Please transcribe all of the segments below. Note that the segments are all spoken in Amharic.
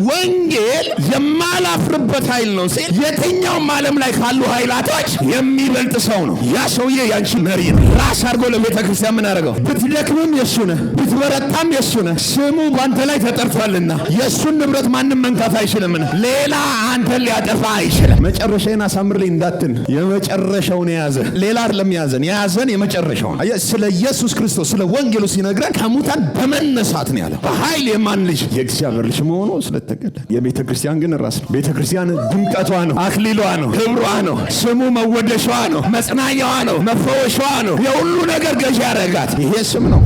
ወንጌል የማላፍርበት ኃይል ነው ሲል የትኛውም ዓለም ላይ ካሉ ኃይላቶች የሚበልጥ ሰው ነው። ያ ሰውዬ ያንቺ መሪ ነው። ራስ አድርጎ ለቤተ ክርስቲያን ምን አደረገው? ብትደክምም የሱ ነህ፣ ብትበረታም የሱ ነህ። ስሙ ባንተ ላይ ተጠርቷልና የሱን ንብረት ማንም መንካት አይችልምና ሌላ አንተን ሊያጠፋ አይችልም። መጨረሻዬን አሳምርልኝ እንዳትን የመጨረሻውን የያዘ ሌላ አይደለም የያዘን የመጨረሻውን። ስለ ኢየሱስ ክርስቶስ ስለ ወንጌሉ ሲነግረን ከሙታን በመነሳት ነው ያለው። በኃይል የማን ልጅ? የእግዚአብሔር ልጅ መሆኑ ስለተገለጠ። የቤተ ክርስቲያን ግን ራስ ነው። ቤተ ክርስቲያን ድምቀቷ ነው፣ አክሊሏ ነው፣ ክብሯ ነው፣ ስሙ መወደሻዋ ነው፣ መጽናኛዋ ነው፣ መፈወሻዋ ነው። የሁሉ ነገር ገዢ ያደረጋት ይሄ ስም ነው።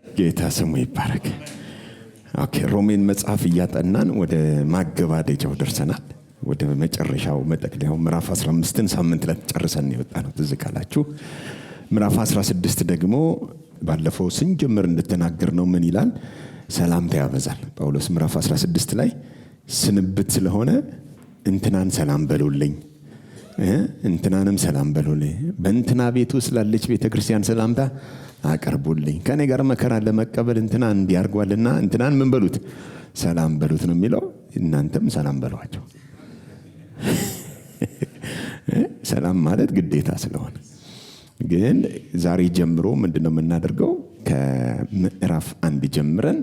ጌታ ስሙ ይባረክ። ኦኬ፣ ሮሜን መጽሐፍ እያጠናን ወደ ማገባደጃው ደርሰናል። ወደ መጨረሻው መጠቅለያው ምዕራፍ 15ን ሳምንት ላይ ጨርሰን የወጣነው ትዝ ካላችሁ። ምዕራፍ 16 ደግሞ ባለፈው ስንጀምር እንደተናገርነው ምን ይላል? ሰላምታ ያበዛል ጳውሎስ። ምዕራፍ 16 ላይ ስንብት ስለሆነ እንትናን ሰላም በሉልኝ፣ እንትናንም ሰላም በሉልኝ፣ በእንትና ቤቱ ስላለች ቤተክርስቲያን ሰላምታ አቀርቡልኝ፣ ከኔ ጋር መከራ ለመቀበል እንትና እንዲያርጓልና እንትናን ምን በሉት? ሰላም በሉት ነው የሚለው። እናንተም ሰላም በሏቸው። ሰላም ማለት ግዴታ ስለሆነ ግን ዛሬ ጀምሮ ምንድነው የምናደርገው? ከምዕራፍ 1 ጀምረን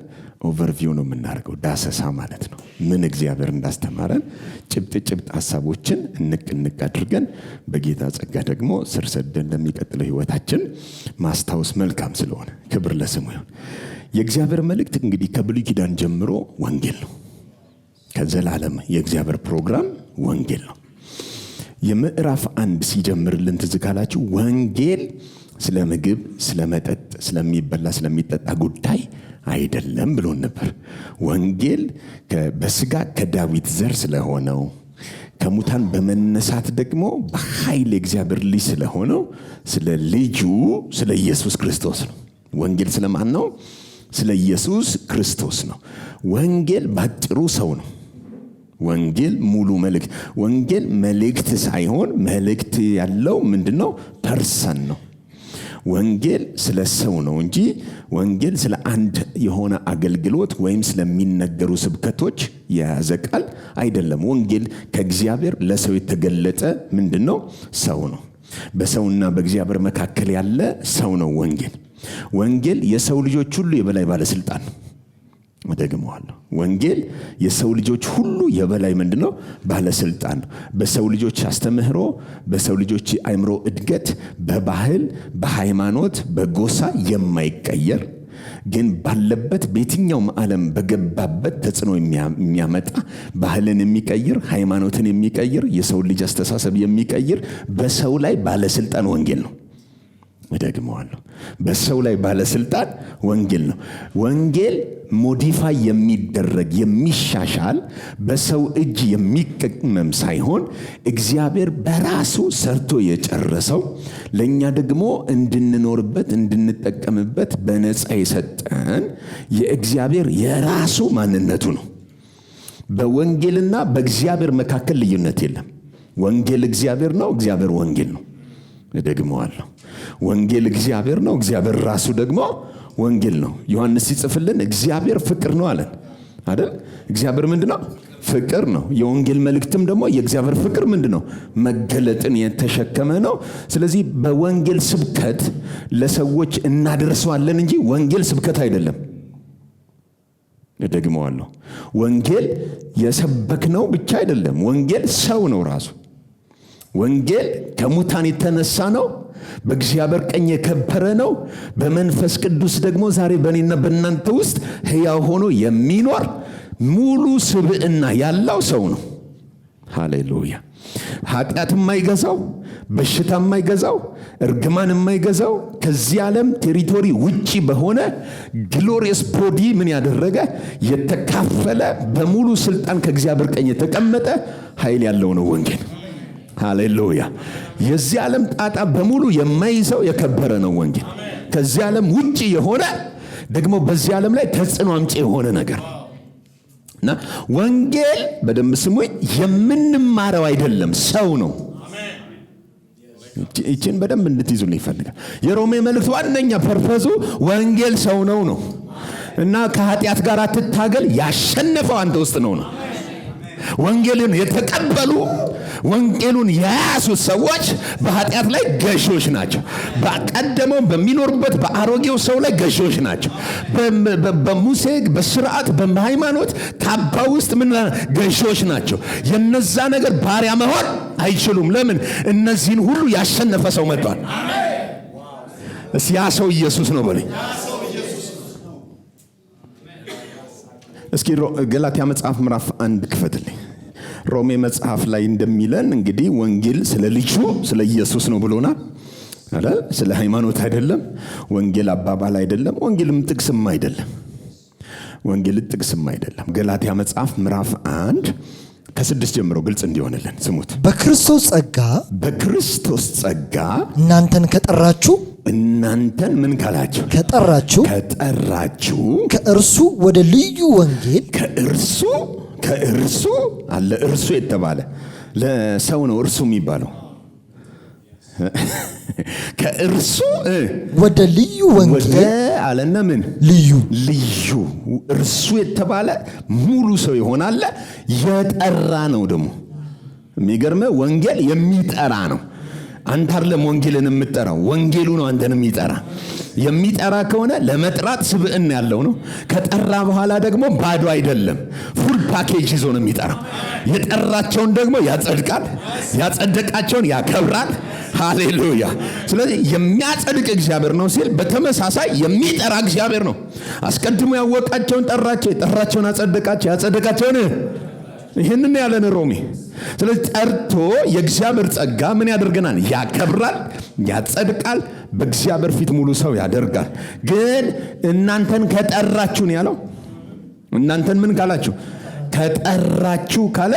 ኦቨርቪው ነው የምናደርገው፣ ዳሰሳ ማለት ነው። ምን እግዚአብሔር እንዳስተማረን ጭብጥ ሐሳቦችን እንቅ አድርገን በጌታ ጸጋ ደግሞ ስር ሰደን ለሚቀጥለው ህይወታችን ማስታወስ መልካም ስለሆነ ክብር ለስሙ ይሁን። የእግዚአብሔር መልእክት እንግዲህ ከብሉይ ኪዳን ጀምሮ ወንጌል ነው። ከዘላለም የእግዚአብሔር ፕሮግራም ወንጌል ነው። የምዕራፍ 1 ሲጀምርልን ትዝ ካላችሁ ወንጌል ስለ ምግብ፣ ስለ መጠጥ፣ ስለሚበላ ስለሚጠጣ ጉዳይ አይደለም ብሎን ነበር። ወንጌል በስጋ ከዳዊት ዘር ስለሆነው ከሙታን በመነሳት ደግሞ በኃይል የእግዚአብሔር ልጅ ስለሆነው ስለ ልጁ ስለ ኢየሱስ ክርስቶስ ነው። ወንጌል ስለማን ነው? ስለ ኢየሱስ ክርስቶስ ነው። ወንጌል ባጭሩ ሰው ነው። ወንጌል ሙሉ መልእክት። ወንጌል መልእክት ሳይሆን መልእክት ያለው ምንድነው? ፐርሰን ነው። ወንጌል ስለ ሰው ነው እንጂ ወንጌል ስለ አንድ የሆነ አገልግሎት ወይም ስለሚነገሩ ስብከቶች የያዘ ቃል አይደለም። ወንጌል ከእግዚአብሔር ለሰው የተገለጠ ምንድነው? ሰው ነው። በሰውና በእግዚአብሔር መካከል ያለ ሰው ነው ወንጌል። ወንጌል የሰው ልጆች ሁሉ የበላይ ባለስልጣን ነው። እደግመዋለሁ። ወንጌል የሰው ልጆች ሁሉ የበላይ ምንድነው? ባለስልጣን ነው። በሰው ልጆች አስተምህሮ፣ በሰው ልጆች አእምሮ እድገት፣ በባህል፣ በሃይማኖት፣ በጎሳ የማይቀየር ግን ባለበት በየትኛውም ዓለም በገባበት ተጽዕኖ የሚያመጣ ባህልን የሚቀይር፣ ሃይማኖትን የሚቀይር፣ የሰው ልጅ አስተሳሰብ የሚቀይር በሰው ላይ ባለስልጣን ወንጌል ነው። እደግመዋለሁ። በሰው ላይ ባለስልጣን ወንጌል ነው። ወንጌል ሞዲፋይ የሚደረግ የሚሻሻል በሰው እጅ የሚቀመም ሳይሆን እግዚአብሔር በራሱ ሰርቶ የጨረሰው ለኛ ደግሞ እንድንኖርበት እንድንጠቀምበት በነፃ የሰጠን የእግዚአብሔር የራሱ ማንነቱ ነው። በወንጌልና በእግዚአብሔር መካከል ልዩነት የለም። ወንጌል እግዚአብሔር ነው፣ እግዚአብሔር ወንጌል ነው። እደግመዋለሁ። ወንጌል እግዚአብሔር ነው፣ እግዚአብሔር ራሱ ደግሞ ወንጌል ነው። ዮሐንስ ሲጽፍልን እግዚአብሔር ፍቅር ነው አለን አይደል? እግዚአብሔር ምንድነው? ፍቅር ነው። የወንጌል መልእክትም ደግሞ የእግዚአብሔር ፍቅር ምንድነው? መገለጥን የተሸከመ ነው። ስለዚህ በወንጌል ስብከት ለሰዎች እናደርሰዋለን እንጂ ወንጌል ስብከት አይደለም። እደግመዋለሁ። ወንጌል የሰበክነው ብቻ አይደለም። ወንጌል ሰው ነው ራሱ። ወንጌል ከሙታን የተነሳ ነው። በእግዚአብሔር ቀኝ የከበረ ነው። በመንፈስ ቅዱስ ደግሞ ዛሬ በእኔና በእናንተ ውስጥ ሕያው ሆኖ የሚኖር ሙሉ ስብዕና ያለው ሰው ነው። ሃሌሉያ። ኃጢአት የማይገዛው፣ በሽታ የማይገዛው፣ እርግማን የማይገዛው ከዚህ ዓለም ቴሪቶሪ ውጪ በሆነ ግሎሪየስ ቦዲ ምን ያደረገ የተካፈለ በሙሉ ስልጣን ከእግዚአብሔር ቀኝ የተቀመጠ ኃይል ያለው ነው ወንጌል። ሃሌሉያ። የዚህ ዓለም ጣጣ በሙሉ የማይዘው የከበረ ነው ወንጌል። ከዚህ ዓለም ውጪ የሆነ ደግሞ በዚህ ዓለም ላይ ተጽዕኖ አምጪ የሆነ ነገር እና ወንጌል በደንብ ስሙኝ፣ የምንማረው አይደለም፣ ሰው ነው። እቺን በደንብ እንድትይዙልኝ ይፈልጋል። የሮሜ መልእክት ዋነኛ ፐርፐሱ ወንጌል ሰው ነው እና ከኃጢአት ጋር አትታገል፣ ያሸነፈው አንተ ውስጥ ነው። ወንጌልን የተቀበሉ ወንጌሉን የያዙት ሰዎች በኃጢአት ላይ ገዢዎች ናቸው። በቀደመው በሚኖርበት በአሮጌው ሰው ላይ ገዢዎች ናቸው። በሙሴ በስርዓት በሃይማኖት ካባ ውስጥ ምን ገዢዎች ናቸው። የነዛ ነገር ባሪያ መሆን አይችሉም። ለምን? እነዚህን ሁሉ ያሸነፈ ሰው መጥቷል። ያ ሰው ኢየሱስ ነው በለኝ። እስኪ ገላትያ መጽሐፍ ምዕራፍ 1 ክፈትልኝ። ሮሜ መጽሐፍ ላይ እንደሚለን እንግዲህ ወንጌል ስለ ልጁ ስለ ኢየሱስ ነው ብሎናል አይደል? ስለ ሃይማኖት አይደለም። ወንጌል አባባል አይደለም። ወንጌልም ጥቅስም አይደለም። ገላትያ መጽሐፍ ምዕራፍ 1 ከ6 ጀምሮ ግልጽ እንዲሆንልን ስሙት። በክርስቶስ ጸጋ እናንተን ከጠራችሁ ምን ካላችሁ ከጠራችሁ ከእርሱ ወደ ልዩ ወንጌል ከእርሱ አለ። እርሱ የተባለ ለሰው ነው እርሱ የሚባለው። ከእርሱ ወደ ልዩ ወንጌል አለና ምን ልዩ እርሱ የተባለ ሙሉ ሰው ይሆናል። የጠራ ነው ደግሞ የሚገርም ወንጌል የሚጠራ ነው። አንተ አይደለም ወንጌልን የምትጠራው፣ ወንጌሉ ነው አንተን የሚጠራ ከሆነ ለመጥራት ስብዕና ያለው ነው። ከጠራ በኋላ ደግሞ ባዶ አይደለም፣ ፉል ፓኬጅ ይዞ ነው የሚጠራው። የጠራቸውን ደግሞ ያጸድቃል፣ ያጸደቃቸውን ያከብራል። ሃሌሉያ። ስለዚህ የሚያጸድቅ እግዚአብሔር ነው ሲል በተመሳሳይ የሚጠራ እግዚአብሔር ነው። አስቀድሞ ያወቃቸውን ጠራቸው፣ የጠራቸውን አጸደቃቸው፣ ያጸደቃቸውን ይህንን ያለን ሮሜ። ስለዚህ ጠርቶ የእግዚአብሔር ጸጋ ምን ያደርገናል? ያከብራል፣ ያጸድቃል፣ በእግዚአብሔር ፊት ሙሉ ሰው ያደርጋል። ግን እናንተን ከጠራችሁ ነው ያለው። እናንተን ምን ካላችሁ? ከጠራችሁ ካለ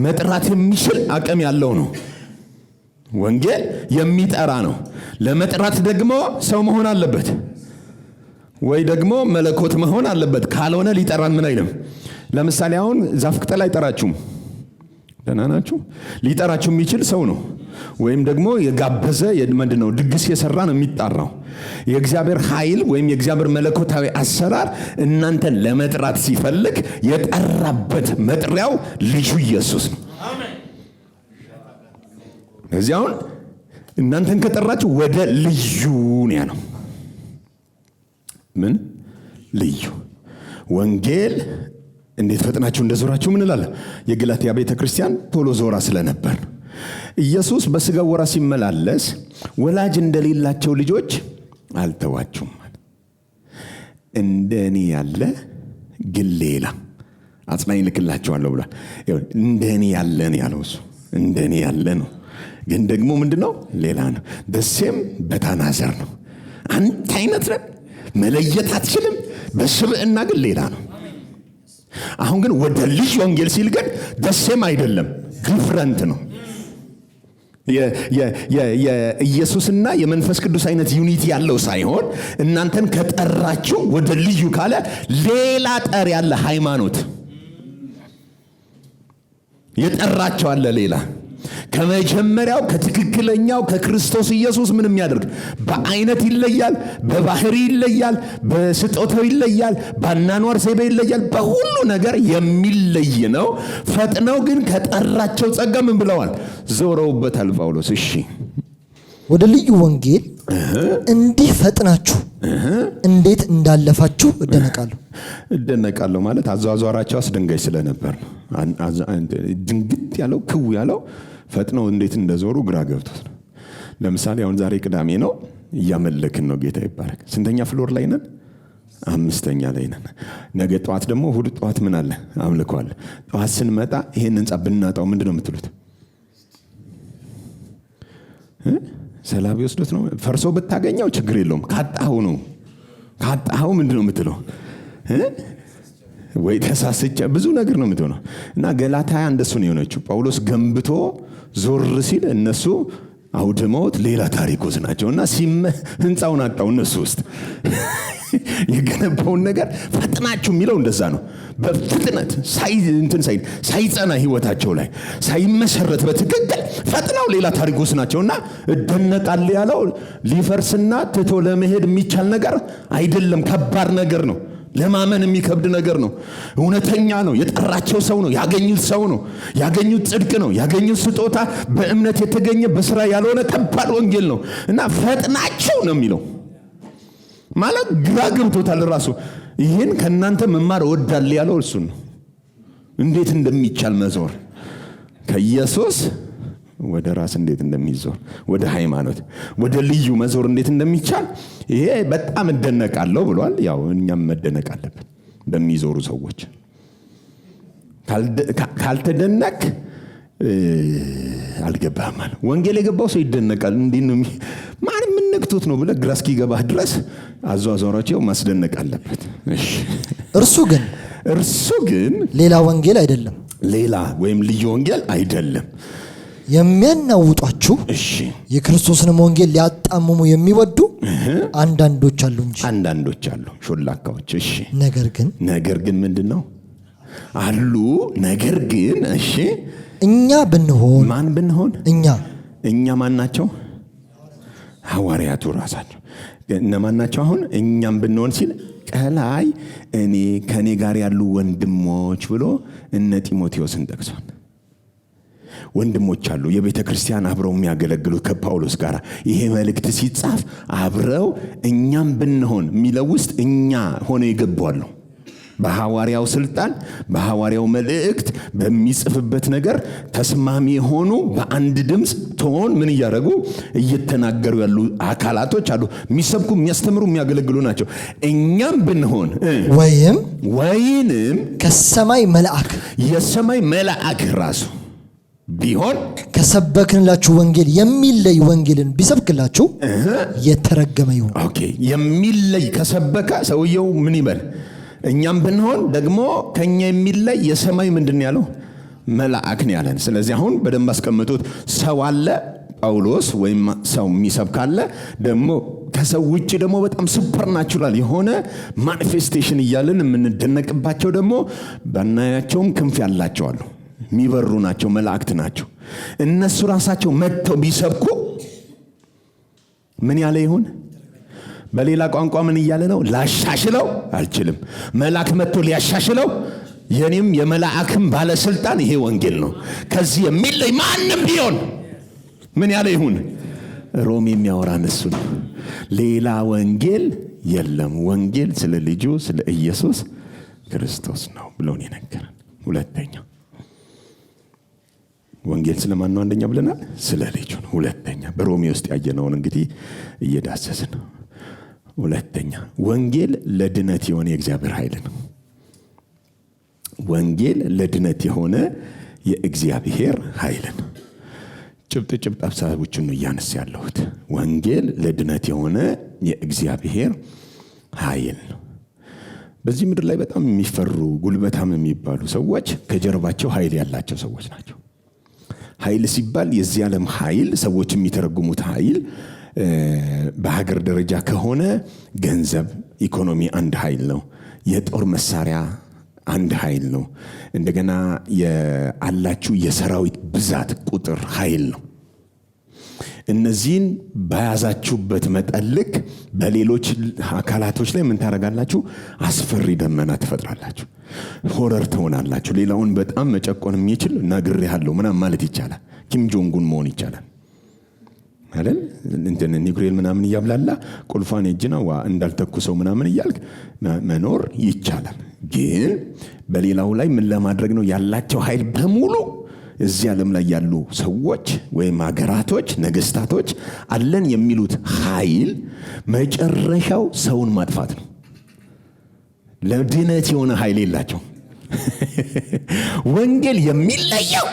መጥራት የሚችል አቅም ያለው ነው። ወንጌል የሚጠራ ነው። ለመጥራት ደግሞ ሰው መሆን አለበት ወይ ደግሞ መለኮት መሆን አለበት። ካልሆነ ሊጠራን ምን አይልም። ለምሳሌ አሁን ዛፍ ቅጠል አይጠራችሁም። ደህና ናችሁ? ሊጠራችሁ የሚችል ሰው ነው። ወይም ደግሞ የጋበዘ ምንድነው ድግስ የሰራ ነው የሚጣራው። የእግዚአብሔር ኃይል ወይም የእግዚአብሔር መለኮታዊ አሰራር እናንተን ለመጥራት ሲፈልግ የጠራበት መጥሪያው ልጁ ኢየሱስ ነው። እዚህ አሁን እናንተን ከጠራችሁ ወደ ልዩ ነው ያለው። ምን ልዩ ወንጌል እንዴት ፈጥናችሁ እንደዞራችሁ ምን እላለሁ። የገላትያ ቤተክርስቲያን ቶሎ ዞራ ስለነበር ኢየሱስ በስጋው ወራ ሲመላለስ ወላጅ እንደሌላቸው ልጆች አልተዋችሁም። እንደኔ ያለ ግን ሌላ አጽናኝ ልክላችኋለሁ ብሏል። እንደኔ ያለ ነው ያለው እሱ። እንደኔ ያለ ነው ግን ደግሞ ምንድነው? ሌላ ነው። ደሴም በታናዘር ነው። አንተ አይነት ነው መለየት አትችልም። በስብዕና ግን ሌላ ነው። አሁን ግን ወደ ልጅ ወንጌል ሲል ግን ደሴም አይደለም፣ ዲፍረንት ነው። የኢየሱስና የመንፈስ ቅዱስ አይነት ዩኒቲ ያለው ሳይሆን እናንተን ከጠራችሁ ወደ ልዩ ካለ ሌላ ጠር ያለ ሃይማኖት የጠራቸው አለ ሌላ ከመጀመሪያው ከትክክለኛው ከክርስቶስ ኢየሱስ ምንም ያደርግ በአይነት ይለያል፣ በባህሪ ይለያል፣ በስጦታው ይለያል፣ በአናኗር ዘይቤ ይለያል፣ በሁሉ ነገር የሚለይ ነው። ፈጥነው ግን ከጠራቸው ጸጋ ምን ብለዋል? ዞረውበታል። ጳውሎስ እሺ ወደ ልዩ ወንጌል እንዲህ ፈጥናችሁ እንዴት እንዳለፋችሁ እደነቃለሁ ማለት አዟዟራቸው አስደንጋጭ ስለነበር ነው። ድንግጥ ያለው ክው ያለው ፈጥነው እንዴት እንደዞሩ ግራ ገብቶት ነው። ለምሳሌ አሁን ዛሬ ቅዳሜ ነው፣ እያመለክን ነው። ጌታ ይባረክ። ስንተኛ ፍሎር ላይ ነን? 5ኛ ላይ ነን። ነገ ጠዋት ደግሞ እሑድ ጠዋት ምን አለ? አምልኮ አለ። ጠዋት ስንመጣ ይሄን ህንጻ ብናጣው ምንድነው የምትሉት? ሰላቢ ወስዶት ነው። ፈርሶ ብታገኘው ችግር የለውም። ካጣው ምንድነው የምትለው? ወይ ተሳስቼ ብዙ ነገር ነው የምትሆነው። እና ገላትያ እንደሱ ነው የሆነችው። ጳውሎስ ገንብቶ ዞር ሲል እነሱ አውድመውት ሌላ ታሪክ ውስጥ ናቸውና ህንፃውን አጣው እነሱ ውስጥ የገነባውን ነገር ፈጥናችሁ የሚለው እንደዛ ነው። በፍጥነት ሳይጸና ህይወታቸው ላይ ሳይመሰረት በትክክል ፈጥናው ሌላ ታሪክ ውስጥ ናቸውና እደነቃለሁ ያለው ሊፈርስና ትቶ ለመሄድ የሚቻል ነገር አይደለም። ከባድ ነገር ነው። ለማመን የሚከብድ ነገር ነው። እውነተኛ ነው። የጠራቸው ሰው ነው። ያገኙት ሰው ነው። ያገኙት ጽድቅ ነው። ያገኙት ስጦታ በእምነት የተገኘ በስራ ያልሆነ ከባድ ወንጌል ነው እና ፈጥናችሁ ነው የሚለው ማለት ግራ ገብቶታል ራሱ። ይህን ከእናንተ መማር እወዳለሁ ያለው እሱን ነው። እንዴት እንደሚቻል መዞር ከኢየሱስ ወደ ራስ እንዴት እንደሚዞር፣ ወደ ሃይማኖት ወደ ልዩ መዞር እንዴት እንደሚቻል ይሄ በጣም እደነቃለሁ ብሏል። ያው እኛም መደነቅ አለብን በሚዞሩ ሰዎች። ካልተደነቅ አልገባህም ማለት ወንጌል የገባው ሰው ይደነቃል። እንዴት ነው ማን ምን ነክቶት ነው ብለህ ግራ እስኪገባህ ድረስ አዟዟራቸው ማስደነቅ አለበት። እሺ እርሱ ግን ሌላ ወንጌል አይደለም። ሌላ ወይም ልዩ ወንጌል አይደለም። የሚያናውጧችሁ የክርስቶስንም ወንጌል ሊያጣምሙ የሚወዱ አንዳንዶች አሉ እንጂ አንዳንዶች አሉ ሾላካዎች። እሺ ነገር ግን ምንድነው አሉ? ነገር ግን እሺ እኛ ብንሆን ማን ብንሆን? እኛ ማን ናቸው? ሐዋርያቱ ራሳቸው እነማን ናቸው? አሁን እኛም ብንሆን ሲል ከላይ ከኔ ጋር ያሉ ወንድሞች ብሎ እነ ጢሞቴዎስን ጠቅሷል። ወንድሞች አሉ የቤተ ክርስቲያን አብረው የሚያገለግሉት ከጳውሎስ ጋር። ይሄ መልእክት ሲጻፍ አብረው እኛም ብንሆን የሚለው ውስጥ እኛ ሆነ ይገባሉ። በሐዋርያው ስልጣን በሐዋርያው መልእክት በሚጽፍበት ነገር ተስማሚ ሆኑ በአንድ ድምጽ ቶን ምን ያደርጉ እየተናገሩ ያሉ አካላቶች አሉ። የሚሰብኩ የሚያስተምሩ የሚያገለግሉ ናቸው። እኛም ብንሆን ወይንም ከሰማይ መልአክ የሰማይ መልአክ ራሱ ቢሆን ከሰበክንላችሁ ወንጌል የሚለይ ወንጌልን ቢሰብክላችሁ የተረገመ ይሁን። ኦኬ የሚለይ ከሰበከ ሰውየው ምን ይበል? እኛም ብንሆን ደግሞ ከኛ የሚለይ የሰማይ ምንድነው ያለው? መልአክ ነው ያለን። ስለዚህ አሁን በደንብ አስቀምጡት። ሰው አለ ጳውሎስ ወይም ሰው የሚሰብካለ ደግሞ ከሰው ውጪ ደግሞ በጣም ሱፐርናቹራል የሆነ ማኒፌስቴሽን እያልን የምንደነቅባቸው ደግሞ ባናያቸውም ክንፍ ያላቸው አሉ። የሚበሩ ናቸው፣ መላእክት ናቸው። እነሱ ራሳቸው መጥተው ቢሰብኩ ምን ያለ ይሁን? በሌላ ቋንቋ ምን እያለ ነው? ላሻሽለው አልችልም። መልአክ መጥቶ ሊያሻሽለው የኔም የመላእክም ባለስልጣን ይሄ ወንጌል ነው። ከዚህ የሚለይ ማንም ቢሆን ምን ያለ ይሁን? ሮም የሚያወራን እሱ ነው። ሌላ ወንጌል የለም። ወንጌል ስለ ልጁ ስለ ኢየሱስ ክርስቶስ ነው ብሎን የነገረን። ሁለተኛ ወንጌል ስለማን ነው? አንደኛ ብለናል ስለ ልጁ ነው። ሁለተኛ በሮሜ ውስጥ ያየነውን እንግዲህ እየዳሰስን ነው። ሁለተኛ ወንጌል ለድነት የሆነ የእግዚአብሔር ኃይል ነው። ወንጌል ለድነት የሆነ የእግዚአብሔር ኃይል ነው። ጭብጥ ሐሳቦችን ነው እያነሳ ያለሁት። ወንጌል ለድነት የሆነ የእግዚአብሔር ኃይል ነው። በዚህ ምድር ላይ በጣም የሚፈሩ ጉልበታም የሚባሉ ሰዎች ከጀርባቸው ኃይል ያላቸው ሰዎች ናቸው። ኃይል ሲባል የዚህ ዓለም ኃይል ሰዎች የሚተረጉሙት ኃይል በሀገር ደረጃ ከሆነ ገንዘብ፣ ኢኮኖሚ አንድ ኃይል ነው። የጦር መሳሪያ አንድ ኃይል ነው። እንደገና ያላችሁ የሰራዊት ብዛት ቁጥር ኃይል ነው። እነዚህን በያዛችሁበት መጠን ልክ በሌሎች አካላቶች ላይ ምን ታረጋላችሁ? አስፈሪ ደመና ትፈጥራላችሁ። ሆረር ትሆናላችሁ። ሌላውን በጣም መጨቆን የሚችል ነግሬሃለሁ ምናምን ማለት ይቻላል። ኪም ጆንጉን መሆን ይቻላል አይደል? እንትን ኒውክሌር ምናምን እያብላላ ቁልፏን እጅና እንዳልተኩሰው ምናምን እያልክ መኖር ይቻላል። ግን በሌላው ላይ ምን ለማድረግ ነው? ያላቸው ኃይል በሙሉ እዚህ ዓለም ላይ ያሉ ሰዎች ወይም ሀገራቶች፣ ነገስታቶች አለን የሚሉት ኃይል መጨረሻው ሰውን ማጥፋት ነው። ለድነት የሆነ ኃይል የላቸው። ወንጌል የሚለየው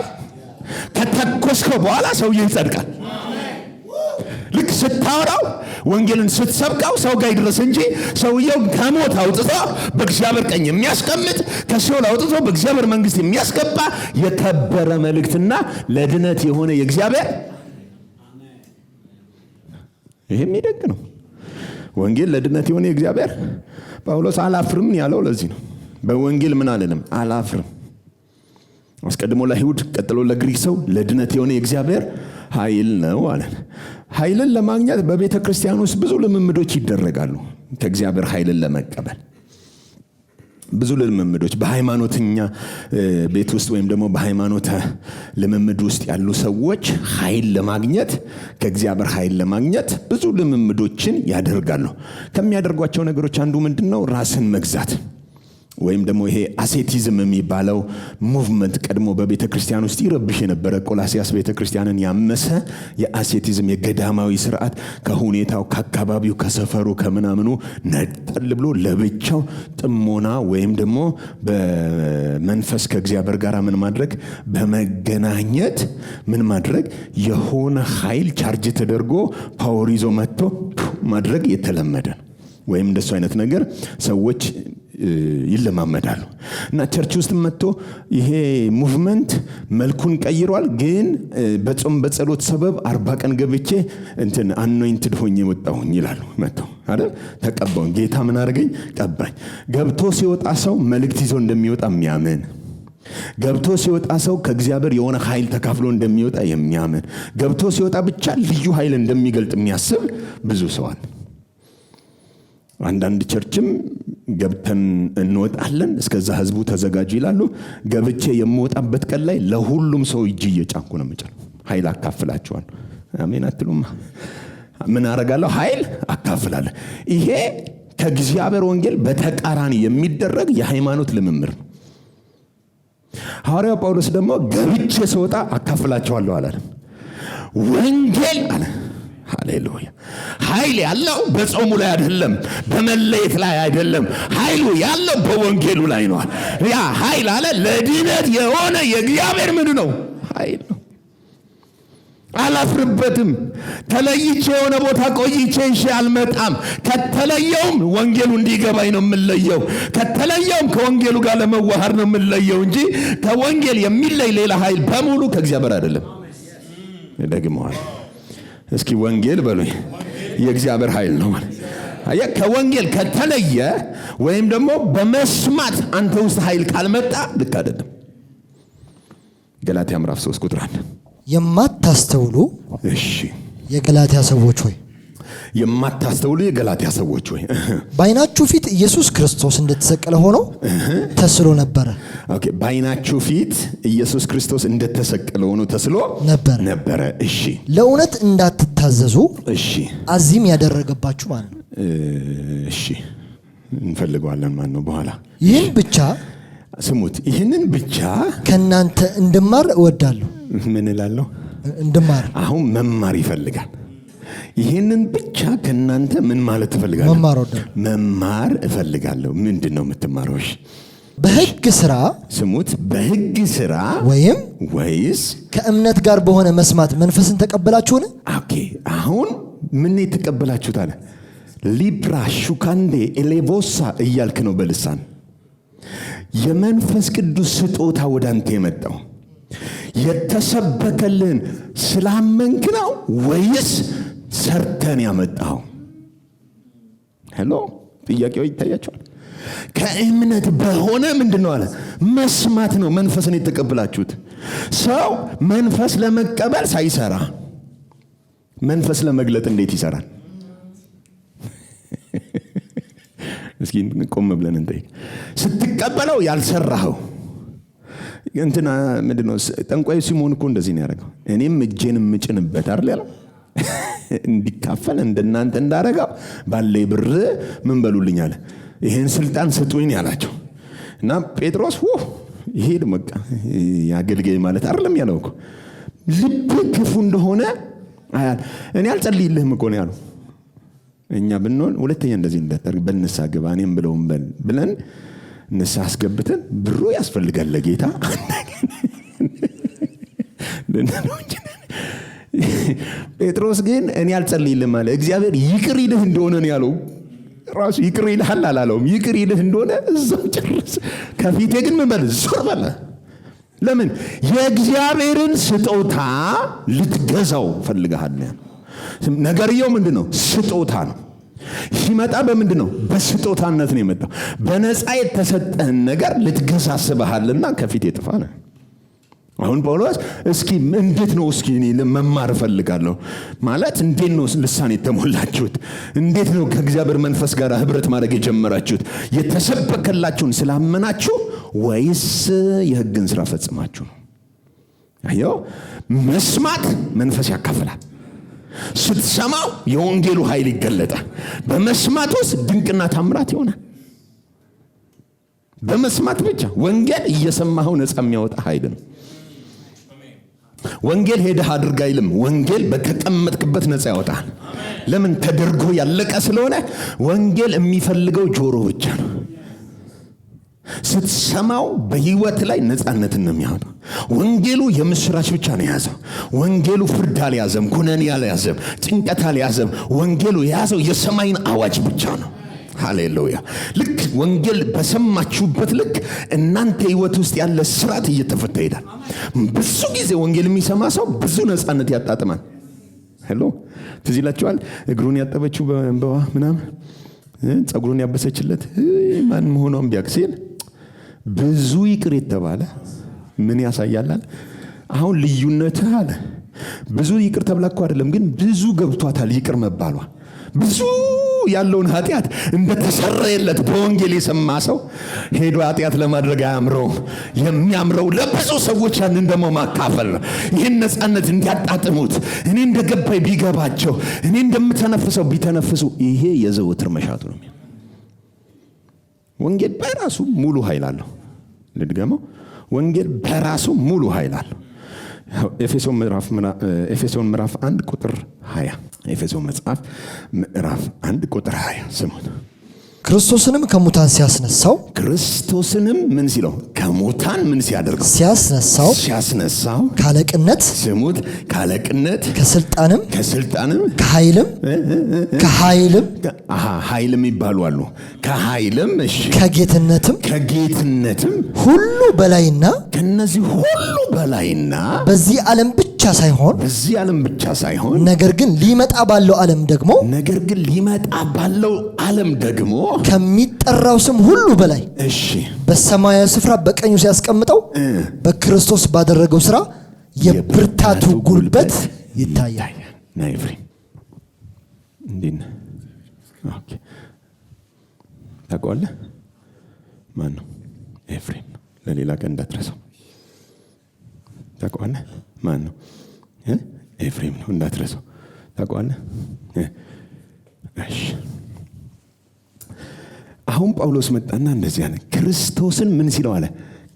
ከተኮስከው በኋላ ሰውየው ይጸድቃል። ልክ ስታወራው ወንጌልን ስትሰብከው ሰው ጋር ይድረስ እንጂ ሰውየው ከሞት አውጥቶ በእግዚአብሔር ቀኝ የሚያስቀምጥ ከሲኦል አውጥቶ በእግዚአብሔር መንግስት የሚያስገባ የከበረ መልእክትና ለድነት የሆነ የእግዚአብሔር ይሄም ይደግ ነው። ወንጌል ለድነት የሆነ እግዚአብሔር ጳውሎስ አላፍርም ያለው ለዚህ ነው። በወንጌል ምን አለንም? አላፍርም። አስቀድሞ ለአይሁድ ቀጥሎ ለግሪክ ሰው ለድነት የሆነ እግዚአብሔር ኃይል ነው አለን። ኃይልን ለማግኘት በቤተ ክርስቲያን ውስጥ ብዙ ልምምዶች ይደረጋሉ። ከእግዚአብሔር ኃይልን ለመቀበል ብዙ ልምምዶች በሃይማኖተኛ ቤት ውስጥ ወይም ደግሞ በሃይማኖት ልምምድ ውስጥ ያሉ ሰዎች ኃይል ለማግኘት ከእግዚአብሔር ኃይል ለማግኘት ብዙ ልምምዶችን ያደርጋሉ። ከሚያደርጓቸው ነገሮች አንዱ ምንድነው? ራስን መግዛት ወይም ደግሞ ይሄ አሴቲዝም የሚባለው ሙቭመንት ቀድሞ በቤተ ክርስቲያን ውስጥ ይረብሽ የነበረ ቆላሲያስ ቤተ ክርስቲያንን ያመሰ የአሴቲዝም የገዳማዊ ስርዓት ከሁኔታው ከአካባቢው ከሰፈሩ ከምናምኑ ነጠል ብሎ ለብቻው ጥሞና ወይም ደግሞ በመንፈስ ከእግዚአብሔር ጋር ምን ማድረግ በመገናኘት ምን ማድረግ የሆነ ኃይል ቻርጅ ተደርጎ ፓወር ይዞ መጥቶ ማድረግ የተለመደ ነው። ወይም እንደሱ አይነት ነገር ሰዎች ይለማመዳሉ እና ቸርች ውስጥ መጥቶ ይሄ ሙቭመንት መልኩን ቀይሯል። ግን በጾም በጸሎት ሰበብ 40 ቀን ገብቼ እንትን አኖይንትድ ሆኜ ወጣሁኝ ይላሉ። መጥተው አይደል ተቀባውን ጌታ ምን አደረገኝ? ቀባኝ። ገብቶ ሲወጣ ሰው መልእክት ይዞ እንደሚወጣ የሚያምን ገብቶ ሲወጣ ሰው ከእግዚአብሔር የሆነ ኃይል ተካፍሎ እንደሚወጣ የሚያምን ገብቶ ሲወጣ ብቻ ልዩ ኃይል እንደሚገልጥ የሚያስብ ብዙ ሰው አለ። አንዳንድ ቸርችም ገብተን እንወጣለን እስከዛ ህዝቡ ተዘጋጁ ይላሉ። ገብቼ የምወጣበት ቀን ላይ ለሁሉም ሰው እጅ እየጫንኩ ነው የምጨው። ኃይል አካፍላችኋለሁ። አሜን አትሉም? ምን አደርጋለሁ? ኃይል አካፍላለሁ። ይሄ ከእግዚአብሔር ወንጌል በተቃራኒ የሚደረግ የሃይማኖት ልምምድ ነው። ሐዋርያው ጳውሎስ ደግሞ ገብቼ ስወጣ አካፍላችኋለሁ አለ። ወንጌል አለ። ሃሌሉያ። ኃይል ያለው በጾሙ ላይ አይደለም፣ በመለየት ላይ አይደለም። ኃይሉ ያለው በወንጌሉ ላይ ነው። ያ ኃይል አለ ለድነት የሆነ የእግዚአብሔር ምን ነው? ኃይል ነው። አላፍርበትም። ተለይቼ የሆነ ቦታ ቆይቼ አልመጣም። ከተለየውም ወንጌሉ እንዲገባኝ ነው የምለየው። ከተለየውም ከወንጌሉ ጋር ለመዋሃድ ነው የምለየው እንጂ ከወንጌል የሚለይ ሌላ ኃይል በሙሉ ከእግዚአብሔር አይደለም። ደግመዋል። እስኪ ወንጌል በሉኝ። የእግዚአብሔር ኃይል ነው ማለት አያ። ከወንጌል ከተለየ ወይም ደግሞ በመስማት አንተ ውስጥ ኃይል ካልመጣ ልክ አይደለም። ገላትያ ምዕራፍ 3 ቁጥር 1 የማታስተውሉ እሺ የገላትያ ሰዎች ሆይ የማታስተውሉ የገላትያ ሰዎች ሆይ በዓይናችሁ ፊት ኢየሱስ ክርስቶስ እንደተሰቀለ ሆኖ ተስሎ ነበር። ኦኬ። በዓይናችሁ ፊት ኢየሱስ ክርስቶስ እንደተሰቀለ ሆኖ ተስሎ ነበር። እሺ። ለእውነት እንዳትታዘዙ እሺ አዚም ያደረገባችሁ ማለት ነው። እሺ እንፈልገዋለን ማለት ነው። በኋላ ይህን ብቻ ስሙት። ይህንን ብቻ ከናንተ እንድማር እወዳለሁ። ምን እላለሁ? እንድማር። አሁን መማር ይፈልጋል። ይሄንን ብቻ ከናንተ ምን ማለት ትፈልጋለህ? መማር እፈልጋለሁ። ምንድነው የምትማረው? በሕግ ሥራ ስሙት። በሕግ ሥራ ወይስ ከእምነት ጋር በሆነ መስማት መንፈስን ተቀበላችሁን? ኦኬ። አሁን ምን የተቀበላችሁት አለ? ሊብራ ሹካንዴ ኤሌቮሳ እያልክ ነው በልሳን። የመንፈስ ቅዱስ ስጦታ ወደ አንተ የመጣው የተሰበከልን ስላመንክ ነው ወይስ ሰርተን ያመጣው? ሄሎ፣ ጥያቄው ይታያችኋል። ከእምነት በሆነ ምንድነው አለ? መስማት ነው። መንፈስን የተቀበላችሁት። ሰው መንፈስ ለመቀበል ሳይሰራ መንፈስ ለመግለጥ እንዴት ይሰራል? እስኪ ቆም ብለን እንጠይቅ። ስትቀበለው ያልሰራኸው እንትና ምንድነው? ጠንቋይ ሲሞን እኮ እንደዚህ ነው ያደረገው። እኔም እጄን ምጭንበት አይደል ያለው እንዲካፈል እንደናንተ እንዳረጋው ባለይ ብር ምን በሉልኝ አለ። ይሄን ስልጣን ስጡኝ ያላቸው እና ጴጥሮስ ይሄድ መቃ ያገልገይ ማለት አይደለም ያለው እኮ ልብ ክፉ እንደሆነ አያል። እኔ አልጸልይልህም እኮ ነው ያለው። እኛ ብንሆን ሁለተኛ እንደዚህ እንዳታርግ በንሳ ግባ እኔም ብለውም ብለን ንሳ አስገብተን ብሩ ያስፈልጋል ለጌታ ጴጥሮስ ግን እኔ አልጸልይልህም አለ። እግዚአብሔር ይቅር ይልህ እንደሆነ ነው ያለው። ራሱ ይቅር ይልሃል አላለውም። ይቅር ይልህ እንደሆነ እዛው ጨርስ። ከፊቴ ግን ምን በል ዞር በል። ለምን? የእግዚአብሔርን ስጦታ ልትገዛው ፈልገሃል። ነገርየው ምንድነው? ስጦታ ነው። ሲመጣ በምንድነው? በስጦታነት ነው የመጣው። በነፃ የተሰጠህን ነገር ልትገዛ አስበሃልና ከፊት የጥፋ ነው። አሁን ጳውሎስ እስኪ እንዴት ነው እስኪ እኔ መማር ፈልጋለሁ ማለት እንዴት ነው ልሳን የተሞላችሁት? እንዴት ነው ከእግዚአብሔር መንፈስ ጋር ህብረት ማድረግ የጀመራችሁት? የተሰበከላችሁን ስላመናችሁ ወይስ የሕግን ስራ ፈጽማችሁ ነው? አየው፣ መስማት መንፈስ ያካፍላል። ስትሰማው የወንጌሉ ኃይል ይገለጣል። በመስማት ውስጥ ድንቅና ታምራት ይሆናል። በመስማት ብቻ ወንጌል እየሰማኸው ነፃ የሚያወጣ ኃይል ነው። ወንጌል ሄደህ አድርግ አይልም። ወንጌል በተቀመጥክበት ነፃ ያወጣል። ለምን? ተደርጎ ያለቀ ስለሆነ። ወንጌል የሚፈልገው ጆሮ ብቻ ነው። ስትሰማው በህይወት ላይ ነፃነትን ነው የሚያወጣው። ወንጌሉ የምስራች ብቻ ነው የያዘው። ወንጌሉ ፍርድ አልያዘም፣ ኩነኔ አልያዘም፣ ጭንቀት አልያዘም። ወንጌሉ የያዘው የሰማይን አዋጅ ብቻ ነው። ሃሌሉያ። ልክ ወንጌል በሰማችሁበት ልክ እናንተ ህይወት ውስጥ ያለ ስራት እየተፈታ ይሄዳል። ብዙ ጊዜ ወንጌል የሚሰማ ሰው ብዙ ነፃነት ያጣጥማል። ሄሎ፣ ትዝ ይላችኋል? እግሩን ያጠበችው በእንባዋ ምናምን ጸጉሩን ያበሰችለት ማን መሆኗን ቢያውቅ ሲል ብዙ ይቅር የተባለ ምን ያሳያላል? አሁን ልዩነትህ አለ ብዙ ይቅር ተብላ እኮ አይደለም፣ ግን ብዙ ገብቷታል ይቅር መባሏ። ብዙ ያለውን ኃጢአት እንደተሰረየለት በወንጌል የሰማ ሰው ሄዶ ኃጢአት ለማድረግ አያምረውም። የሚያምረው ለብዙ ሰዎች ያንን ደግሞ ማካፈል ነው። ይህን ነፃነት እንዲያጣጥሙት፣ እኔ እንደገባኝ ቢገባቸው፣ እኔ እንደምተነፍሰው ቢተነፍሱ፣ ይሄ የዘወትር መሻቱ ነው። ወንጌል በራሱ ሙሉ ኃይል አለው። ልድገመው፣ ወንጌል በራሱ ሙሉ ኃይል አለው። ኤፌሶን ምዕራፍ 1 ቁጥር 20 ኤፌሶን መጽሐፍ ምዕራፍ 1 ቁጥር 20 ስሙት። ክርስቶስንም ከሙታን ክርስቶስንም ምን ሲለው? ከሙታን ምን ሲያደርገው? ሲያስነሳው ካለቅነት፣ ስሙት፣ ካለቅነት፣ ከስልጣንም ኃይልም ይባሉ አሉ። ከኃይልም፣ እሺ፣ ከጌትነትም ሁሉ በላይና ከነዚህ ሁሉ በላይና በዚህ ዓለም ብቻ ሳይሆን ነገር ግን ሊመጣ ባለው ዓለም ደግሞ ከሚጠራው ስም ሁሉ በላይ፣ እሺ፣ በሰማያዊ ስፍራ በቀኙ ሲያስቀምጠው በክርስቶስ ባደረገው ሥራ የብርታቱ ጉልበት ይታያል። ናይፍሪም እንዴና ኦኬ፣ ታውቀዋለህ? ማን ነው? ኤፍሬም ነው። ለሌላ ቀን እንዳትረሳው። ታውቀዋለህ? ማን ነው? ኤፍሬም ነው። እንዳትረሳው። ታውቀዋለህ? እሺ። አሁን ጳውሎስ መጣና እንደዚህ አለ። ክርስቶስን ምን ሲለው አለ?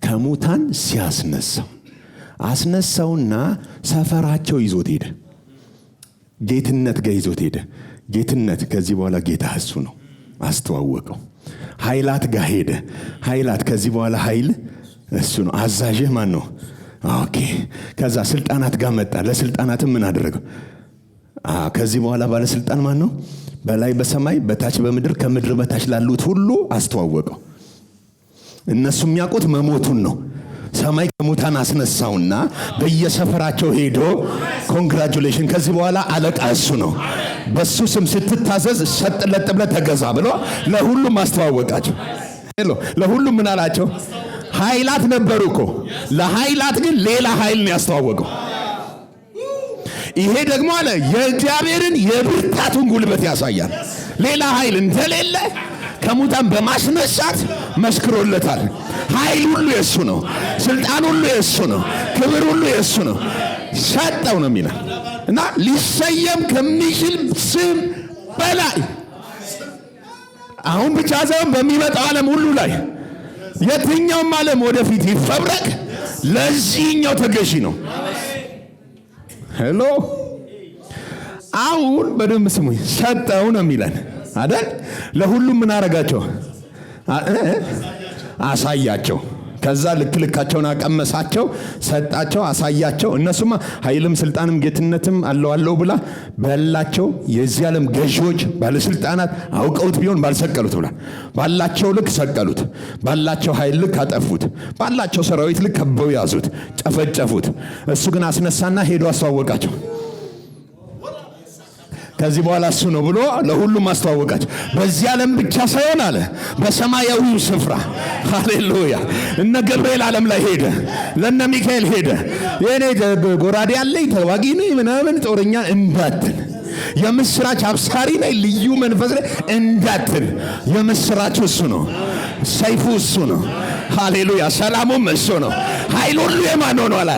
ከሙታን አስነሳውና ሰፈራቸው ይዞት ሄደ። ጌትነት ጋር ይዞት ሄደ። ጌትነት ከዚህ በኋላ ጌታ እሱ ነው፣ አስተዋወቀው። ኃይላት ጋር ሄደ። ኃይላት ከዚህ በኋላ ኃይል እሱ ነው። አዛዥህ ማን ነው? ኦኬ። ከዛ ስልጣናት ጋር መጣ። ለስልጣናትም ምን አደረገው? ከዚህ በኋላ ባለስልጣን ማን ነው? በላይ በሰማይ በታች በምድር ከምድር በታች ላሉት ሁሉ አስተዋወቀው። እነሱ የሚያውቁት መሞቱን ነው። ሰማይ ከሙታን አስነሳውና በየሰፈራቸው ሄዶ ኮንግራቹሌሽን፣ ከዚህ በኋላ አለቃ እሱ ነው፣ በሱ ስም ስትታዘዝ ሰጥለጥ ብለህ ተገዛ ብሎ ለሁሉም አስተዋወቃቸው። ለሁሉም ምን አላቸው? ኃይላት ነበሩ እኮ፣ ለኃይላት ግን ሌላ ኃይል ነው ያስተዋወቀው። ይሄ ደግሞ አለ የእግዚአብሔርን የብርታቱን ጉልበት ያሳያል። ሌላ ኃይል እንደሌለ ከሙታን በማስነሳት መስክሮለታል። ኃይል ሁሉ የሱ ነው፣ ስልጣን ሁሉ የሱ ነው፣ ክብር ሁሉ የሱ ነው። ሰጠው ነው የሚለው እና ሊሰየም ከሚችል ስም በላይ አሁን ብቻ ሳይሆን በሚመጣው ዓለም ሁሉ ላይ የትኛውም ዓለም ወደፊት ይፈብረክ፣ ለዚህኛው ተገዢ ነው። ሄሎ፣ አሁን በደንብ ስሙኝ። ሰጠው ነው የሚለን አይደል? ለሁሉም ምን አረጋቸው? አሳያቸው። ከዛ ልክልካቸውን አቀመሳቸው፣ ሰጣቸው፣ አሳያቸው። እነሱማ ኃይልም ስልጣንም ጌትነትም አለው ብላ በላቸው። የዚህ ዓለም ገዢዎች ባለስልጣናት አውቀውት ቢሆን ባልሰቀሉት ብላ ባላቸው ልክ ሰቀሉት፣ ባላቸው ኃይል ልክ አጠፉት፣ ባላቸው ሰራዊት ልክ ከበው ያዙት፣ ጨፈጨፉት። እሱ ግን አስነሳና ሄዶ አስተዋወቃቸው። ከዚህ በኋላ እሱ ነው ብሎ ለሁሉም አስተዋወቃቸው። በዚህ ዓለም ብቻ ሳይሆን አለ በሰማያዊው ስፍራ ሃሌሉያ። እነ ገብርኤል ዓለም ላይ ሄደ፣ ለነ ሚካኤል ሄደ። የኔ ጎራዴ ያለኝ ተዋጊ ነኝ ምናምን ጦረኛ እንዳትል፣ የምስራች አብሳሪ ነኝ ልዩ መንፈስ ላይ እንዳትል፣ የምስራቹ እሱ ነው፣ ሰይፉ እሱ ነው። ሃሌሉያ። ሰላሙም እሱ ነው። ኃይል ሁሉ የማን ነው አለ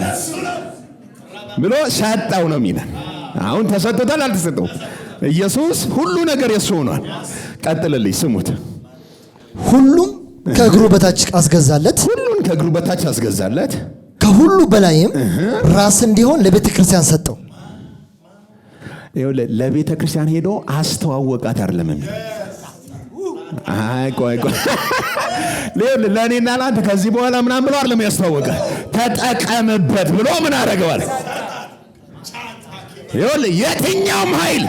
ብሎ ሰጣው ነው የሚለን። አሁን ተሰጥቶታል አልተሰጠው? ኢየሱስ ሁሉ ነገር የሱ ሆኗል። ቀጥልልኝ ስሙት። ሁሉም ከእግሩ በታች አስገዛለት፣ ሁሉን ከእግሩ በታች አስገዛለት፣ ከሁሉ በላይም ራስ እንዲሆን ለቤተ ክርስቲያን ሰጠው። ለቤተ ክርስቲያን ሄዶ አስተዋወቃት አይደለም የሚል ቆይ ለእኔና ለአንተ ከዚህ በኋላ ምናምን ብሎ አይደለም ያስተዋወቀ፣ ተጠቀምበት ብሎ ምን አደረገዋል? የትኛውም ኃይል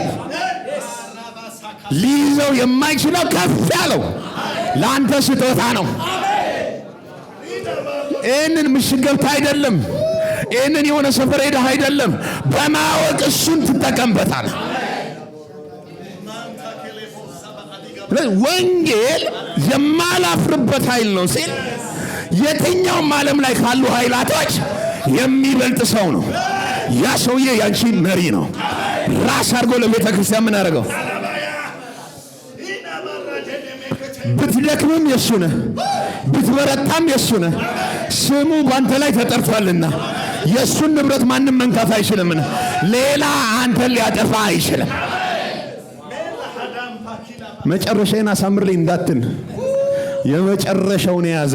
ሊይዘው የማይችለው ከፍ ያለው ለአንተ ስጦታ ነው። ይህንን ምሽግ ገብተህ አይደለም፣ ይህንን የሆነ ሰፈር ሄደህ አይደለም፣ በማወቅ እሱን ትጠቀምበታል። ወንጌል የማላፍርበት ኃይል ነው ሲል የትኛውም ዓለም ላይ ካሉ ኃይላቶች የሚበልጥ ሰው ነው። ያ ሰውዬ ያንቺ መሪ ነው። ራስ አድርጎ ለቤተ ክርስቲያን ምን አደረገው? ብትደክምም የሱ ነህ፣ ብትበረታም የሱ ነህ። ስሙ ባንተ ላይ ተጠርቷልና የሱን ንብረት ማንም መንካት አይችልምና ሌላ አንተን ሊያጠፋ አይችልም። መጨረሻዬን አሳምርልኝ እንዳትን የመጨረሻውን የያዘ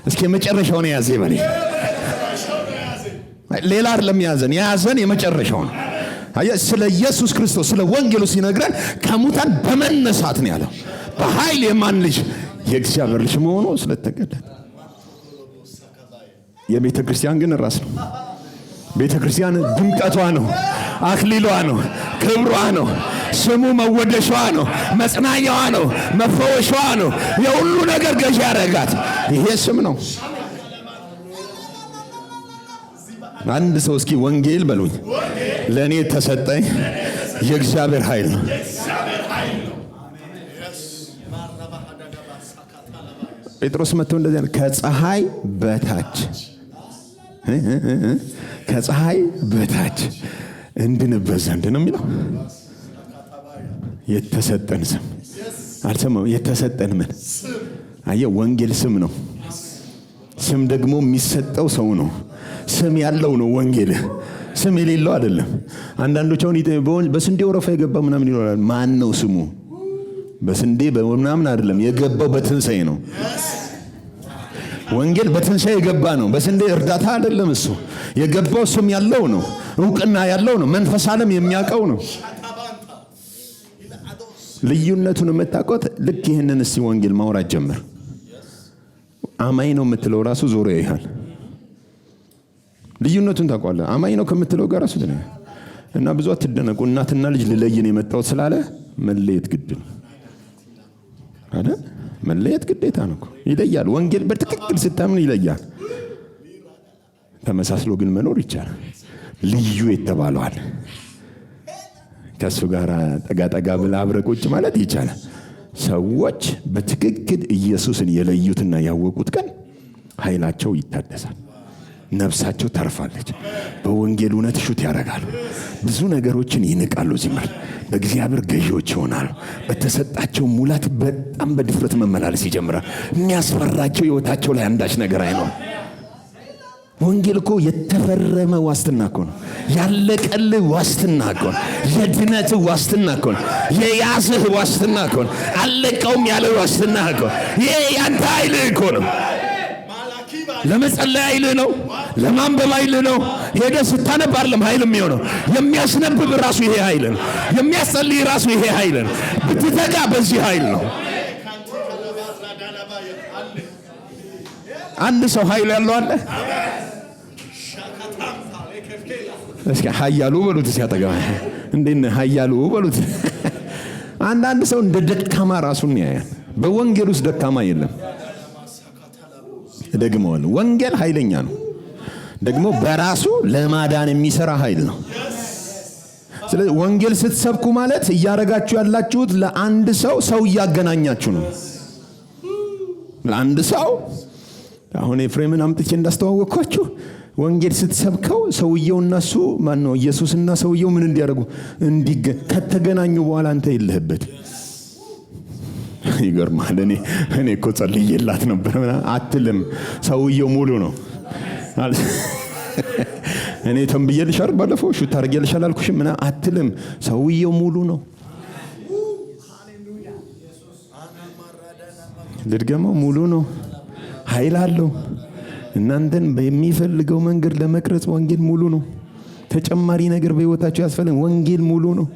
እስኪ የመጨረሻውን የያዘ ይበል። ሌላ አይደለም የያዘን የመጨረሻውን። ስለ ኢየሱስ ክርስቶስ ስለ ወንጌሉ ሲነግረን ከሙታን በመነሳት ነው ያለው። በኃይል የማን ልጅ? የእግዚአብሔር ልጅ መሆኑ ስለተገለጠ። የቤተ ክርስቲያን ግን ራስ ነው። ቤተ ክርስቲያን ድምቀቷ ነው፣ አክሊሏ ነው፣ ክብሯ ነው፣ ስሙ መወደሻዋ ነው፣ መጽናኛዋ ነው፣ መፈወሻዋ ነው። የሁሉ ነገር ገዢ ያደረጋት ይሄ ስም ነው። አንድ ሰው እስኪ ወንጌል በሉኝ። ለእኔ ተሰጠኝ የእግዚአብሔር ኃይል ነው። ጴጥሮስ መጥቶ እንደዚህ ያለ ከፀሐይ በታች ከፀሐይ በታች እንድንበት ዘንድ ነው የሚለው። የተሰጠን ስም አልሰማም። የተሰጠን ምን አየህ? ወንጌል ስም ነው። ስም ደግሞ የሚሰጠው ሰው ነው። ስም ያለው ነው ወንጌል። ስም የሌለው አይደለም። አንዳንዶች አሁን በስንዴ ወረፋ የገባ ምናምን ይኖራል። ማን ነው ስሙ? በስንዴ በምናምን አይደለም የገባው፣ በትንሣኤ ነው። ወንጌል በትንሣኤ የገባ ነው። በስንዴ እርዳታ አይደለም። እሱ የገባው ስም ያለው ነው፣ እውቅና ያለው ነው፣ መንፈስ ዓለም የሚያውቀው ነው። ልዩነቱን የምታውቁት ልክ ይህንን እስቲ ወንጌል ማውራት ጀምር። አማኝ ነው የምትለው ራሱ ዞሮ ያይሃል። ልዩነቱን ታውቃለህ። አማኝ ነው ከምትለው ጋር ራሱ ትነ እና ብዙ አትደነቁ። እናትና ልጅ ልለይን የመጣው ስላለ መለየት ግድ ነው አይደል? መለየት ግዴታ ነው እኮ። ይለያል። ወንጌል በትክክል ስታምን ይለያል። ተመሳስሎ ግን መኖር ይቻላል። ልዩ የተባለዋል ከሱ ጋር ጠጋ ብለህ አብረህ ቁጭ ማለት ይቻላል። ሰዎች በትክክል ኢየሱስን የለዩትና ያወቁት ቀን ኃይላቸው ይታደሳል፣ ነፍሳቸው ተርፋለች። በወንጌል እውነት ሹት ያደርጋሉ። ብዙ ነገሮችን ይንቃሉ። ዚምር በእግዚአብሔር ገዢዎች ይሆናሉ። በተሰጣቸው ሙላት በጣም በድፍረት መመላለስ ይጀምራል። የሚያስፈራቸው ሕይወታቸው ላይ አንዳች ነገር አይኖርም። ወንጌል እኮ የተፈረመ ዋስትና እኮ ነው። ያለቀልህ ዋስትና እኮ ነው። የድነትህ ዋስትና እኮ ነው። የያዝህ ዋስትና እኮ ነው። አለቀውም ያለ ዋስትና እኮ ነው። ይሄ ያንተ ኃይልህ እኮ ነው። ለመጸለይ ኃይልህ ነው። ለማንበብ ኃይልህ ነው። ሄደህ ስታነብ አይደለም ኃይል የሚሆነው። የሚያስነብብ ራሱ ይሄ ኃይል ነው። የሚያስጸልይ ራሱ ይሄ ኃይል ነው። ብትተጋ በዚህ ኃይል ነው። አንድ ሰው ኃይል ያለው አለ። እስኪ ኃያሉ በሉት። ሲያጠጋ እንዴት ኃያሉ በሉት። አንዳንድ ሰው እንደ ደካማ ራሱን ያያል። በወንጌል ውስጥ ደካማ የለም። ደግመዋል። ወንጌል ኃይለኛ ነው። ደግሞ በራሱ ለማዳን የሚሰራ ኃይል ነው። ስለዚህ ወንጌል ስትሰብኩ ማለት እያረጋችሁ ያላችሁት ለአንድ ሰው እያገናኛችሁ ነው። ለአንድ ሰው አሁን ኤፍሬምን አምጥቼ እንዳስተዋወቅኳችሁ ወንጌል ስትሰብከው ሰውየውና እሱ ማን ነው ኢየሱስና ሰውየው ምን እንዲያደርጉ ከተገናኙ በኋላ አንተ የለህበት። ይገርማል። እኔ እኮ ጸልዬላት ነበር አትልም። ሰውየው ሙሉ ነው። እኔ ተንብዬልሽ አይደል ባለፈው ሹት አድርጌልሽ አላልኩሽም ምና አትልም። ሰውየው ሙሉ ነው። ልድገመው፣ ሙሉ ነው። ኃይል አለው። እናንተን በሚፈልገው መንገድ ለመቅረጽ ወንጌል ሙሉ ነው። ተጨማሪ ነገር በህይወታችሁ ያስፈልግ። ወንጌል ሙሉ ነው።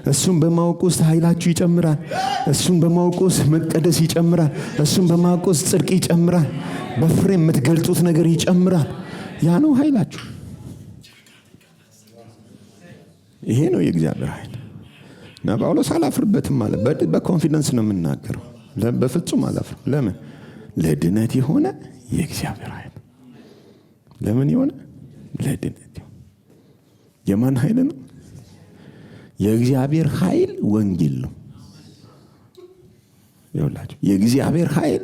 እሱን በማወቅ ውስጥ ኃይላችሁ ይጨምራል። እሱን በማወቅ ውስጥ መቀደስ ይጨምራል። እሱን በማወቅ ውስጥ ጽድቅ ይጨምራል። በፍሬ የምትገልጹት ነገር ይጨምራል። ያ ነው ኃይላችሁ። ይሄ ነው የእግዚአብሔር ኃይል። እና ጳውሎስ አላፍርበትም ማለት በኮንፊደንስ ነው የምናገረው። በፍጹም አላፍርም። ለምን? ለድነት የሆነ የእግዚአብሔር ኃይል። ለምን የሆነ? ለድነት። የማን ኃይል ነው? የእግዚአብሔር ኃይል ወንጌል ነው። ይኸውላችሁ የእግዚአብሔር ኃይል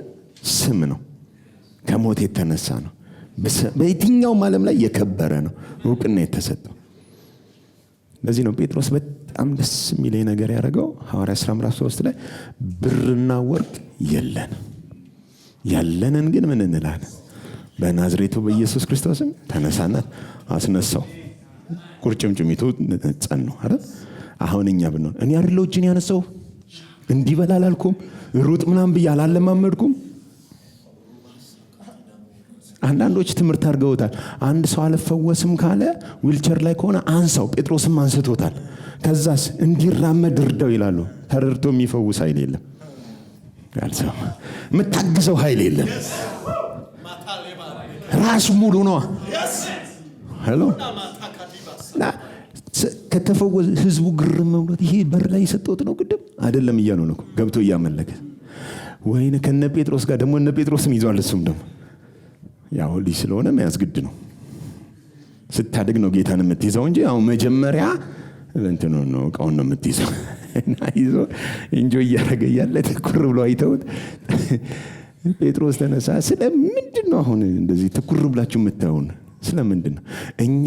ስም ነው። ከሞት የተነሳ ነው። በየትኛውም ዓለም ላይ የከበረ ነው። እውቅና የተሰጠው። ለዚህ ነው ጴጥሮስ በጣም ደስ የሚለኝ ነገር ያደረገው ሐዋርያት ሥራ ምዕራፍ 3 ላይ ብርና ወርቅ የለንም፣ ያለንን ግን ምን እንላለን? በናዝሬቱ በኢየሱስ ክርስቶስም ተነሳና አስነሳው። ቁርጭምጭሚቱ ጸነው አይደል? አሁን እኛ ብንሆን እኔ አይደለሁ እጄን ያነሳው እንዲበላ አላልኩም፣ ሩጥ ምናምን ብዬ አላለማመድኩም። አንዳንዶች ትምህርት አድርገውታል። አንድ ሰው አልፈወስም ካለ ዊልቸር ላይ ከሆነ አንሳው። ጴጥሮስም አንስቶታል። ከዛስ እንዲራመድ እርዳው ይላሉ። ተረድቶ የሚፈውስ ኃይል የለም። ያልሰማ የምታግዘው ኃይል የለም። ራሱ ሙሉ ነው። ሄሎ ከተፈወሰ ህዝቡ ግርም ብሎት ይሄ በር ላይ የሰጠሁት ነው ግድም አይደለም እያሉ ነው ገብቶ እያመለከ ወይኔ ከነ ጴጥሮስ ጋር ደግሞ እነ ጴጥሮስም ይዟል። እሱም ደግሞ ያው ልጅ ስለሆነ መያዝ ግድ ነው። ስታድግ ነው ጌታን የምትይዘው እንጂ አሁን መጀመሪያ እንትን ነው እቃውን ነው የምትይዘው። እና ይዞ እንጆ እያደረገ ያለ ትኩር ብሎ አይተውት ጴጥሮስ ተነሳ። ስለምንድን ነው አሁን እንደዚህ ትኩር ብላችሁ የምታዩን? ስለምንድን ነው? እኛ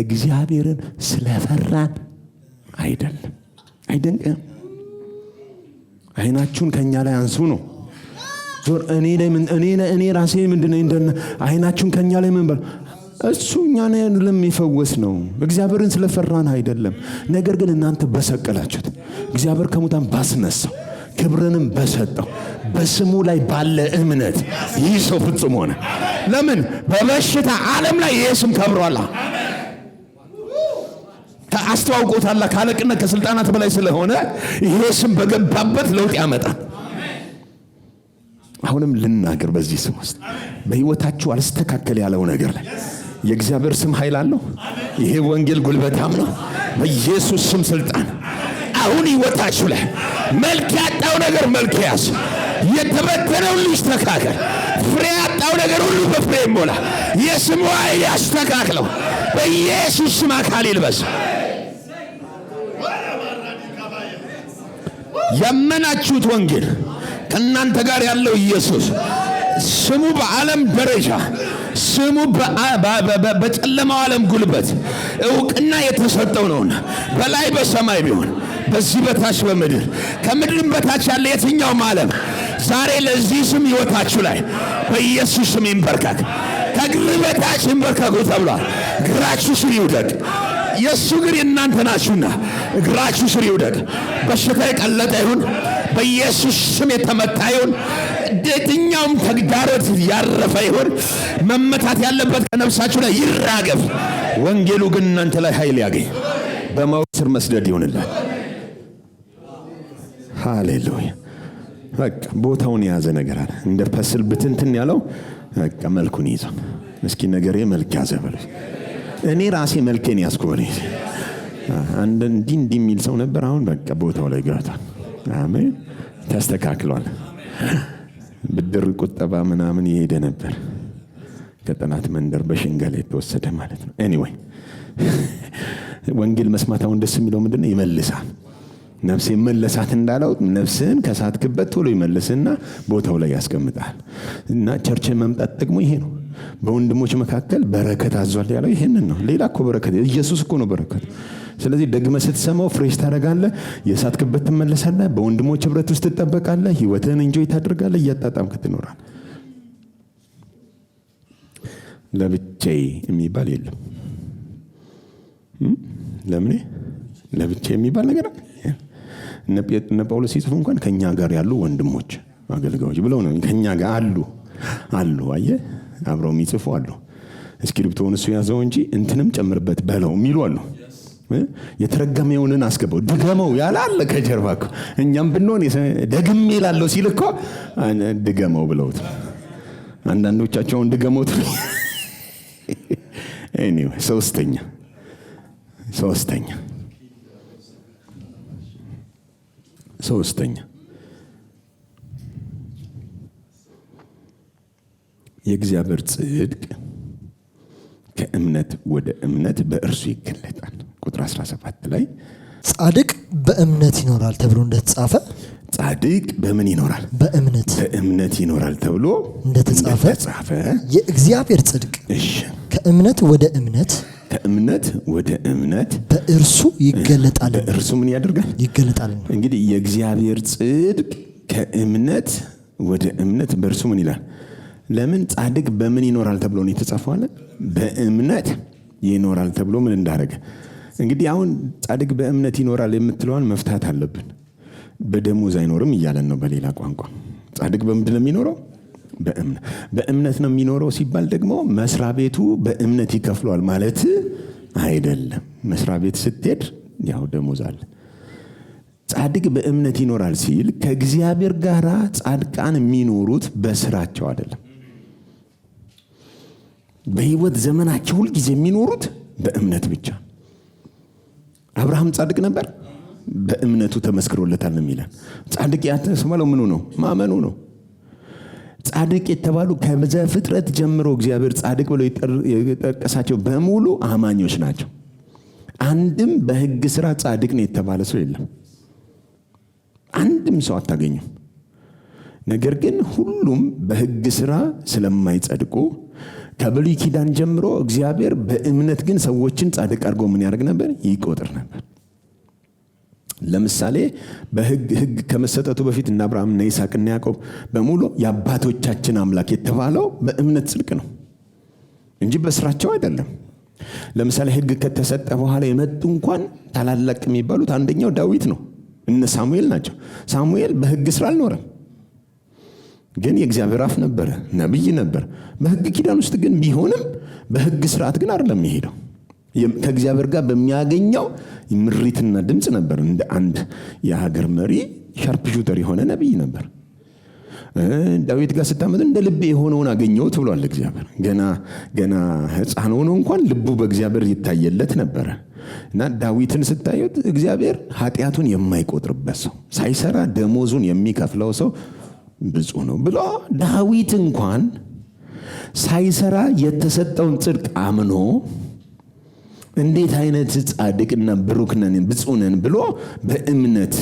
እግዚአብሔርን ስለፈራን አይደለም። አይደንቅም? አይናችሁን ከኛ ላይ አንሱ ነው። ዞር እኔ ራሴ ምንድነው እንደነ አይናችሁን ከኛ ላይ ምን በል እሱ እኛን ለሚፈወስ ነው። እግዚአብሔርን ስለፈራን አይደለም። ነገር ግን እናንተ በሰቀላችሁት እግዚአብሔር ከሙታን ባስነሳው ክብርንም በሰጠው በስሙ ላይ ባለ እምነት ይህ ሰው ፍጹም ሆነ። ለምን? በበሽታ ዓለም ላይ ይህ ስም ከብሯል። አስተዋውቆታል። ካለቅነት ከስልጣናት በላይ ስለሆነ ይሄ ስም በገባበት ለውጥ ያመጣል። አሁንም ልናገር በዚህ ስም ውስጥ በህይወታችሁ አልስተካከል ያለው ነገር ላይ የእግዚአብሔር ስም ኃይል አለው። ይሄ ወንጌል ጉልበታም ነው። በኢየሱስ ስም ስልጣን አሁን ህይወታችሁ ላይ መልክ ያጣው ነገር መልክ ያዝ። የተበተነው ይስተካከል። ፍሬ ያጣው ነገር ሁሉ በፍሬ ይሞላ። የስሙ ኃይል ያስተካክለው። በኢየሱስ ስም አካል ይልበስ። ያመናችሁት ወንጌል ከእናንተ ጋር ያለው ኢየሱስ ስሙ በዓለም ደረጃ ስሙ በጨለማው ዓለም ጉልበት እውቅና የተሰጠው ነውና በላይ በሰማይ ቢሆን በዚህ በታች በምድር ከምድርም በታች ያለ የትኛውም ዓለም ዛሬ ለዚህ ስም ህይወታችሁ ላይ በኢየሱስ ስም ይንበርከክ። ከእግር በታች ይንበርከኩ ተብሏል። እግራችሁ ስር ይውደቅ። የእሱ እግር የእናንተ ናችሁና እግራችሁ ስር ይውደቅ። በሽታ የቀለጠ ይሁን በኢየሱስ ስም የተመታ ይሁን። የትኛውም ተግዳሮት ያረፈ ይሁን። መመታት ያለበት ከነፍሳችሁ ላይ ይራገፍ። ወንጌሉ ግን እናንተ ላይ ኃይል ያገኝ። በማወቅ ስር መስደድ ይሆንላል። ሃሌሉያ። በቃ ቦታውን የያዘ ነገር አለ። እንደ ፐስል ብትንትን ያለው በቃ መልኩን ይዞ እስኪ ነገሬ መልክ ያዘ በሉ። እኔ ራሴ መልኬን ያስኮኔ አንድ እንዲህ የሚል ሰው ነበር። አሁን በቃ ቦታው ላይ ገብቷል። አሜን። ተስተካክሏል። ብድር ቁጠባ ምናምን ይሄደ ነበር። ከጠላት መንደር በሽንገላ የተወሰደ ማለት ነው። ኤኒዌይ ወንጌል መስማት አሁን ደስ የሚለው ምንድነው? ይመልሳል። ነፍስ ይመለሳት እንዳለው ነፍስን ከሳትክበት ቶሎ ይመልስና ቦታው ላይ ያስቀምጣል። እና ቸርች መምጣት ደግሞ ይሄ ነው። በወንድሞች መካከል በረከት አዟል ያለው ይሄንን ነው። ሌላ እኮ በረከት ኢየሱስ እኮ ነው በረከት። ስለዚህ ደግመህ ስትሰማው ፍሬሽ ታደርጋለህ፣ የሳትክበት ትመለሳለህ፣ በወንድሞች ህብረት ውስጥ ትጠበቃለህ፣ ህይወትህን እንጆይ ታደርጋለህ፣ እያጣጣምክ ትኖራለህ። ለብቻዬ የሚባል የለም። ለምን ለብቻዬ የሚባል ነገር እነ ጳውሎስ ሲጽፉ እንኳን ከኛ ጋር ያሉ ወንድሞች አገልጋዮች ብለው ነው። ከኛ ጋር አሉ አየህ፣ አብረው የሚጽፉ አሉ። እስክሪፕቶውን እሱ ያዘው እንጂ እንትንም ጨምርበት በለው የሚሉ አሉ። የተረገመውን አስገባው ድገመው ያላለ ከጀርባ እኮ እኛም ብንሆን ደግሜ እላለሁ ሲል እኮ ድገመው ብለውት አንዳንዶቻቸውን ድገመውት። ኤኒዌይ ሶስተኛ የእግዚአብሔር ጽድቅ ከእምነት ወደ እምነት በእርሱ ይገለጣል። ቁጥር 17 ላይ ጻድቅ በእምነት ይኖራል ተብሎ እንደተጻፈ ጻድቅ በምን ይኖራል? በእምነት ይኖራል ተብሎ እንደተጻፈ የእግዚአብሔር ጽድቅ ከእምነት ወደ እምነት በእርሱ ይገለጣል። በእርሱ ምን ያደርጋል? ይገለጣል። እንግዲህ የእግዚአብሔር ጽድቅ ከእምነት ወደ እምነት በእርሱ ምን ይላል? ለምን ጻድቅ በምን ይኖራል ተብሎ ነው የተጻፈው? በእምነት ይኖራል ተብሎ ምን እንዳደረገ እንግዲህ አሁን ጻድቅ በእምነት ይኖራል የምትለዋን መፍታት አለብን። በደሞዝ አይኖርም እያለን ነው። በሌላ ቋንቋ ጻድቅ በምንድን ነው የሚኖረው? በእምነት ነው የሚኖረው ሲባል ደግሞ መስሪያ ቤቱ በእምነት ይከፍለዋል ማለት አይደለም። መስሪያ ቤት ስትሄድ ያው ደሞዝ አለ። ጻድቅ በእምነት ይኖራል ሲል ከእግዚአብሔር ጋር ጻድቃን የሚኖሩት በስራቸው አይደለም። በህይወት ዘመናቸው ሁሉ ጊዜ የሚኖሩት በእምነት ብቻ። አብርሃም ጻድቅ ነበር፣ በእምነቱ ተመስክሮለታል ነው የሚለን። ጻድቅ ያተሰማለው ምኑ ነው? ማመኑ ነው። ጻድቅ የተባሉ ከዘፍጥረት ጀምሮ እግዚአብሔር ጻድቅ ብሎ የጠቀሳቸው በሙሉ አማኞች ናቸው። አንድም በህግ ስራ ጻድቅ ነው የተባለ ሰው የለም። አንድም ሰው አታገኙም። ነገር ግን ሁሉም በህግ ስራ ስለማይጸድቁ ከብሉይ ኪዳን ጀምሮ እግዚአብሔር በእምነት ግን ሰዎችን ጻድቅ አድርጎ ምን ያደርግ ነበር? ይቆጥር ነበር። ለምሳሌ ህግ ከመሰጠቱ በፊት እና አብርሃም እና ይስሐቅ እና ያዕቆብ በሙሉ የአባቶቻችን አምላክ የተባለው በእምነት ጽድቅ ነው እንጂ በስራቸው አይደለም። ለምሳሌ ህግ ከተሰጠ በኋላ የመጡ እንኳን ታላላቅ የሚባሉት አንደኛው ዳዊት ነው። እነ ሳሙኤል ናቸው። ሳሙኤል በህግ ስራ አልኖረም፣ ግን የእግዚአብሔር አፍ ነበረ፣ ነብይ ነበር። በህግ ኪዳን ውስጥ ግን ቢሆንም በህግ ስርዓት ግን አይደለም የሚሄደው። ከእግዚአብሔር ጋር በሚያገኘው ምሪትና ድምጽ ነበር። እንደ አንድ የሀገር መሪ ሻርፕ ሹተር የሆነ ነብይ ነበር። ዳዊት ጋር ስታመጡ እንደ ልብ የሆነውን አገኘሁት ብሏል እግዚአብሔር። ገና ህፃን ሆኖ እንኳን ልቡ በእግዚአብሔር ይታየለት ነበረ። እና ዳዊትን ስታዩት እግዚአብሔር ኃጢአቱን የማይቆጥርበት ሰው፣ ሳይሰራ ደሞዙን የሚከፍለው ሰው ብፁዕ ነው ብሎ ዳዊት እንኳን ሳይሰራ የተሰጠውን ጽድቅ አምኖ እንዴት አይነት ጻድቅና ብሩክ ነን ብፁዕ ነን ብሎ በእምነት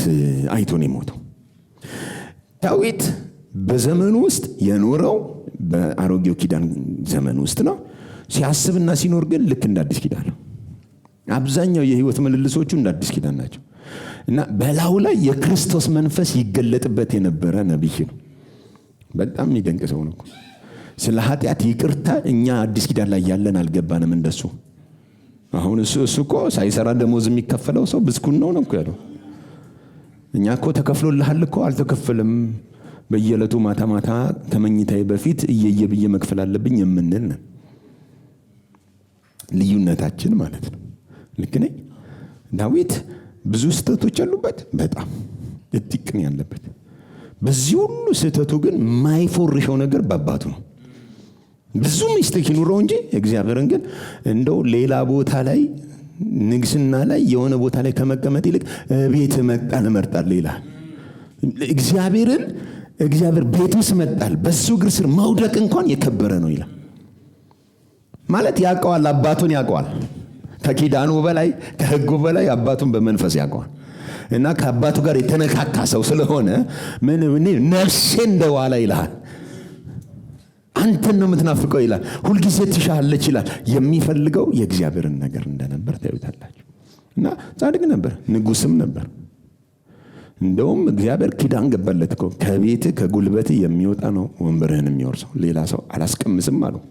አይቶ ነው የሞተው። ዳዊት በዘመኑ ውስጥ የኖረው በአሮጌው ኪዳን ዘመን ውስጥ ነው። ሲያስብና ሲኖር ግን ልክ እንደ አዲስ ኪዳን ነው። አብዛኛው የህይወት መልልሶቹ እንደ አዲስ ኪዳን ናቸው። እና በላዩ ላይ የክርስቶስ መንፈስ ይገለጥበት የነበረ ነብይ ነው። በጣም የሚደንቅ ሰው ነው። ስለ ኃጢአት ይቅርታ እኛ አዲስ ኪዳን ላይ ያለን አልገባንም እንደሱ። አሁን እሱ እኮ ሳይሰራ ደሞዝ የሚከፈለው ሰው ብስኩን ነው እኮ ያለው። እኛ እኮ ተከፍሎልሃል እኮ አልተከፈለም፣ በየዕለቱ ማታ ማታ ከመኝታዬ በፊት እየየብዬ መክፈል አለብኝ የምንል ነን። ልዩነታችን ማለት ነው። ልክ ነኝ። ዳዊት ብዙ ስህተቶች አሉበት፣ በጣም እጥቅን ያለበት። በዚህ ሁሉ ስህተቱ ግን ማይፎርሸው ነገር በአባቱ ነው። ብዙ ሚስቴክ ይኑረው እንጂ እግዚአብሔርን ግን እንደው ሌላ ቦታ ላይ ንግስና ላይ የሆነ ቦታ ላይ ከመቀመጥ ይልቅ ቤት መጣል እመርጣለሁ ይላል። እግዚአብሔር ቤት ውስጥ መጣል በሱ እግር ስር መውደቅ እንኳን የከበረ ነው ይላል። ማለት ያውቀዋል፣ አባቱን ያውቀዋል። ከኪዳኑ በላይ ከሕጉ በላይ አባቱን በመንፈስ ያውቀዋል። እና ከአባቱ ጋር የተነካካ ሰው ስለሆነ ምን ነፍሴ እንደዋላ ይልሃል። አንተን ነው የምትናፍቀው ይላል። ሁልጊዜ ትሻለች ይላል። የሚፈልገው የእግዚአብሔርን ነገር እንደነበር ታዩታላችሁ። እና ጻድቅ ነበር፣ ንጉስም ነበር። እንደውም እግዚአብሔር ኪዳን ገባለት እኮ ከቤት ከጉልበት የሚወጣ ነው ወንበርህን የሚወርሰው፣ ሌላ ሰው አላስቀምስም አለው።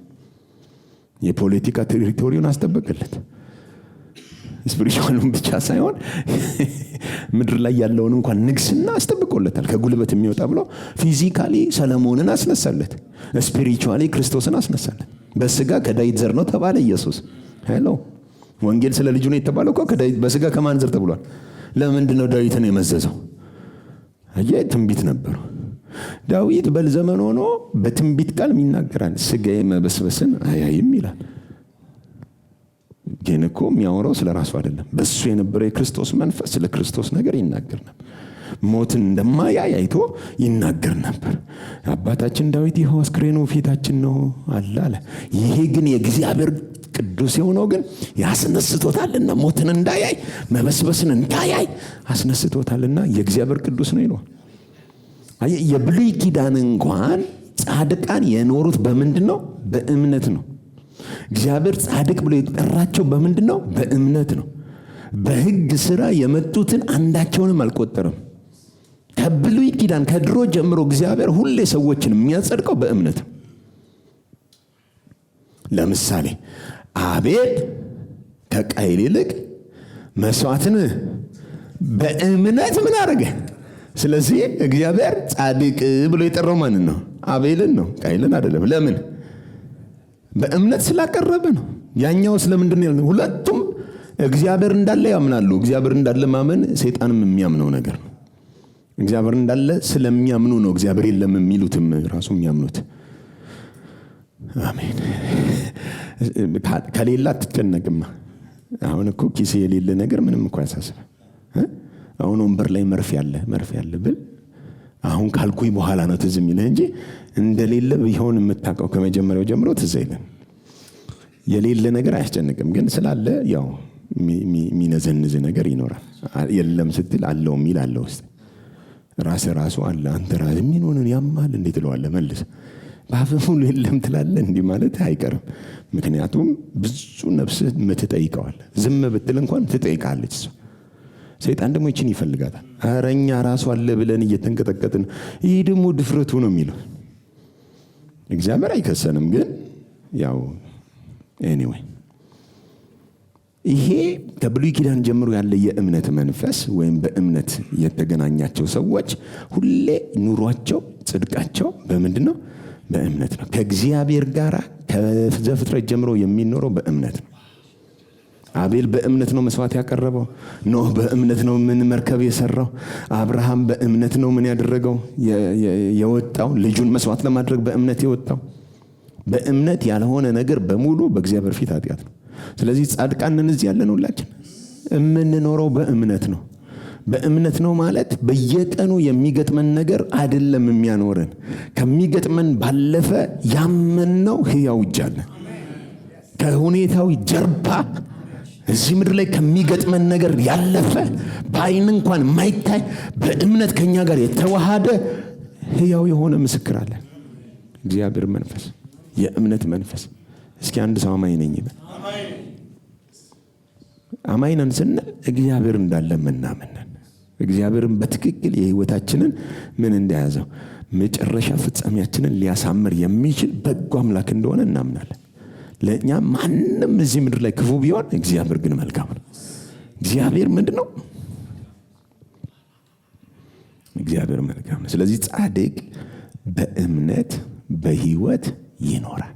የፖለቲካ ቴሪቶሪውን አስጠበቀለት። ስፒሪቹዋሉን ብቻ ሳይሆን ምድር ላይ ያለውን እንኳን ንግስና አስጠብቆለታል። ከጉልበት የሚወጣ ብሎ ፊዚካሊ ሰለሞንን አስነሳለት፣ ስፒሪቹዋሊ ክርስቶስን አስነሳለት። በስጋ ከዳዊት ዘር ነው ተባለ ኢየሱስ። ሄሎ ወንጌል ስለ ልጁ ነው የተባለው እኮ በስጋ ከማን ዘር ተብሏል? ለምንድን ነው ዳዊትን የመዘዘው? አየህ፣ ትንቢት ነበሩ። ዳዊት በዘመን ሆኖ በትንቢት ቃል ይናገራል። ስጋዬ መበስበስን አያይም ይላል። ግን እኮ የሚያወራው ስለ ራሱ አይደለም። በሱ የነበረው የክርስቶስ መንፈስ ስለ ክርስቶስ ነገር ይናገር ነበር። ሞትን እንደማያይ አይቶ ይናገር ነበር። አባታችን ዳዊት ይኸው አስክሬኑ ፊታችን ነው አለ። ይሄ ግን የእግዚአብሔር ቅዱስ የሆነው ግን ያስነስቶታልና ሞትን እንዳያይ መበስበስን እንዳያይ አስነስቶታልና የእግዚአብሔር ቅዱስ ነው ይሏል። የብሉይ ኪዳን እንኳን ጻድቃን የኖሩት በምንድን ነው? በእምነት ነው። እግዚአብሔር ጻድቅ ብሎ የጠራቸው በምንድን ነው? በእምነት ነው። በሕግ ሥራ የመጡትን አንዳቸውንም አልቆጠረም። ከብሉይ ኪዳን ከድሮ ጀምሮ እግዚአብሔር ሁሌ ሰዎችን የሚያጸድቀው በእምነት ነው። ለምሳሌ አቤል ከቃየል ይልቅ መስዋዕትን በእምነት ምን አደረገ? ስለዚህ እግዚአብሔር ጻድቅ ብሎ የጠራው ማንን ነው? አቤልን ነው፣ ቃየልን አይደለም። ለምን? በእምነት ስላቀረበ ነው። ያኛው ስለምንድን ነው? ሁለቱም እግዚአብሔር እንዳለ ያምናሉ። እግዚአብሔር እንዳለ ማመን ሰይጣንም የሚያምነው ነገር ነው። እግዚአብሔር እንዳለ ስለሚያምኑ ነው እግዚአብሔር የለም የሚሉትም ራሱ የሚያምኑት። አሜን። ከሌላ አትጨነቅማ። አሁን እኮ ኪሴ የሌለ ነገር ምንም እኮ ያሳስበ። አሁን ወንበር ላይ መርፌ ያለ ብል አሁን ካልኩኝ በኋላ ነው ትዝ የሚልህ እንጂ እንደሌለ ቢሆን የምታውቀው ከመጀመሪያው ጀምሮ ትዝ አይልም። የሌለ ነገር አያስጨንቅም። ግን ስላለ ያው የሚነዘንዝ ነገር ይኖራል። የለም ስትል አለው የሚል አለ ውስጥ ራሱ አለ። አንተ ራስ የሚሆንን ያማል እንዴት ትለዋለህ? መልስ በአፍህ ሙሉ የለም ትላለህ። እንዲህ ማለት አይቀርም። ምክንያቱም ብዙ ነፍስ ምትጠይቀዋል። ዝም ብትል እንኳን ትጠይቃለች እሱ። ሰይጣን ደግሞ ይችን ይፈልጋታል። ኧረ እኛ ራሱ አለ ብለን እየተንቀጠቀጥን፣ ይህ ደግሞ ድፍረቱ ነው የሚለው። እግዚአብሔር አይከሰንም። ግን ያው ኤኒዌይ ይሄ ከብሉይ ኪዳን ጀምሮ ያለ የእምነት መንፈስ ወይም በእምነት የተገናኛቸው ሰዎች ሁሌ ኑሯቸው ጽድቃቸው በምንድን ነው? በእምነት ነው። ከእግዚአብሔር ጋር ከዘፍጥረት ጀምሮ የሚኖረው በእምነት ነው። አቤል በእምነት ነው መስዋዕት ያቀረበው። ኖህ በእምነት ነው ምን መርከብ የሰራው። አብርሃም በእምነት ነው ምን ያደረገው የወጣው ልጁን መስዋዕት ለማድረግ በእምነት የወጣው። በእምነት ያልሆነ ነገር በሙሉ በእግዚአብሔር ፊት ኃጢአት ነው። ስለዚህ ጻድቃንን እዚህ ያለን ሁላችን የምንኖረው በእምነት ነው። በእምነት ነው ማለት በየቀኑ የሚገጥመን ነገር አይደለም የሚያኖረን። ከሚገጥመን ባለፈ ያመንነው ሕያው እጅ አለ። ከሁኔታው ጀርባ እዚህ ምድር ላይ ከሚገጥመን ነገር ያለፈ በዓይን እንኳን የማይታይ በእምነት ከኛ ጋር የተዋሃደ ሕያው የሆነ ምስክር አለ። እግዚአብሔር መንፈስ፣ የእምነት መንፈስ። እስኪ አንድ ሰው አማኝ ነኝ ይበል። አማኝ ነን ስንል እግዚአብሔር እንዳለ ምናምነን፣ እግዚአብሔርን በትክክል የህይወታችንን ምን እንደያዘው መጨረሻ ፍጻሜያችንን ሊያሳምር የሚችል በጎ አምላክ እንደሆነ እናምናለን። ለእኛ ማንም እዚህ ምድር ላይ ክፉ ቢሆን እግዚአብሔር ግን መልካም ነው። እግዚአብሔር ምንድን ነው? እግዚአብሔር መልካም ነው። ስለዚህ ጻድቅ በእምነት በህይወት ይኖራል።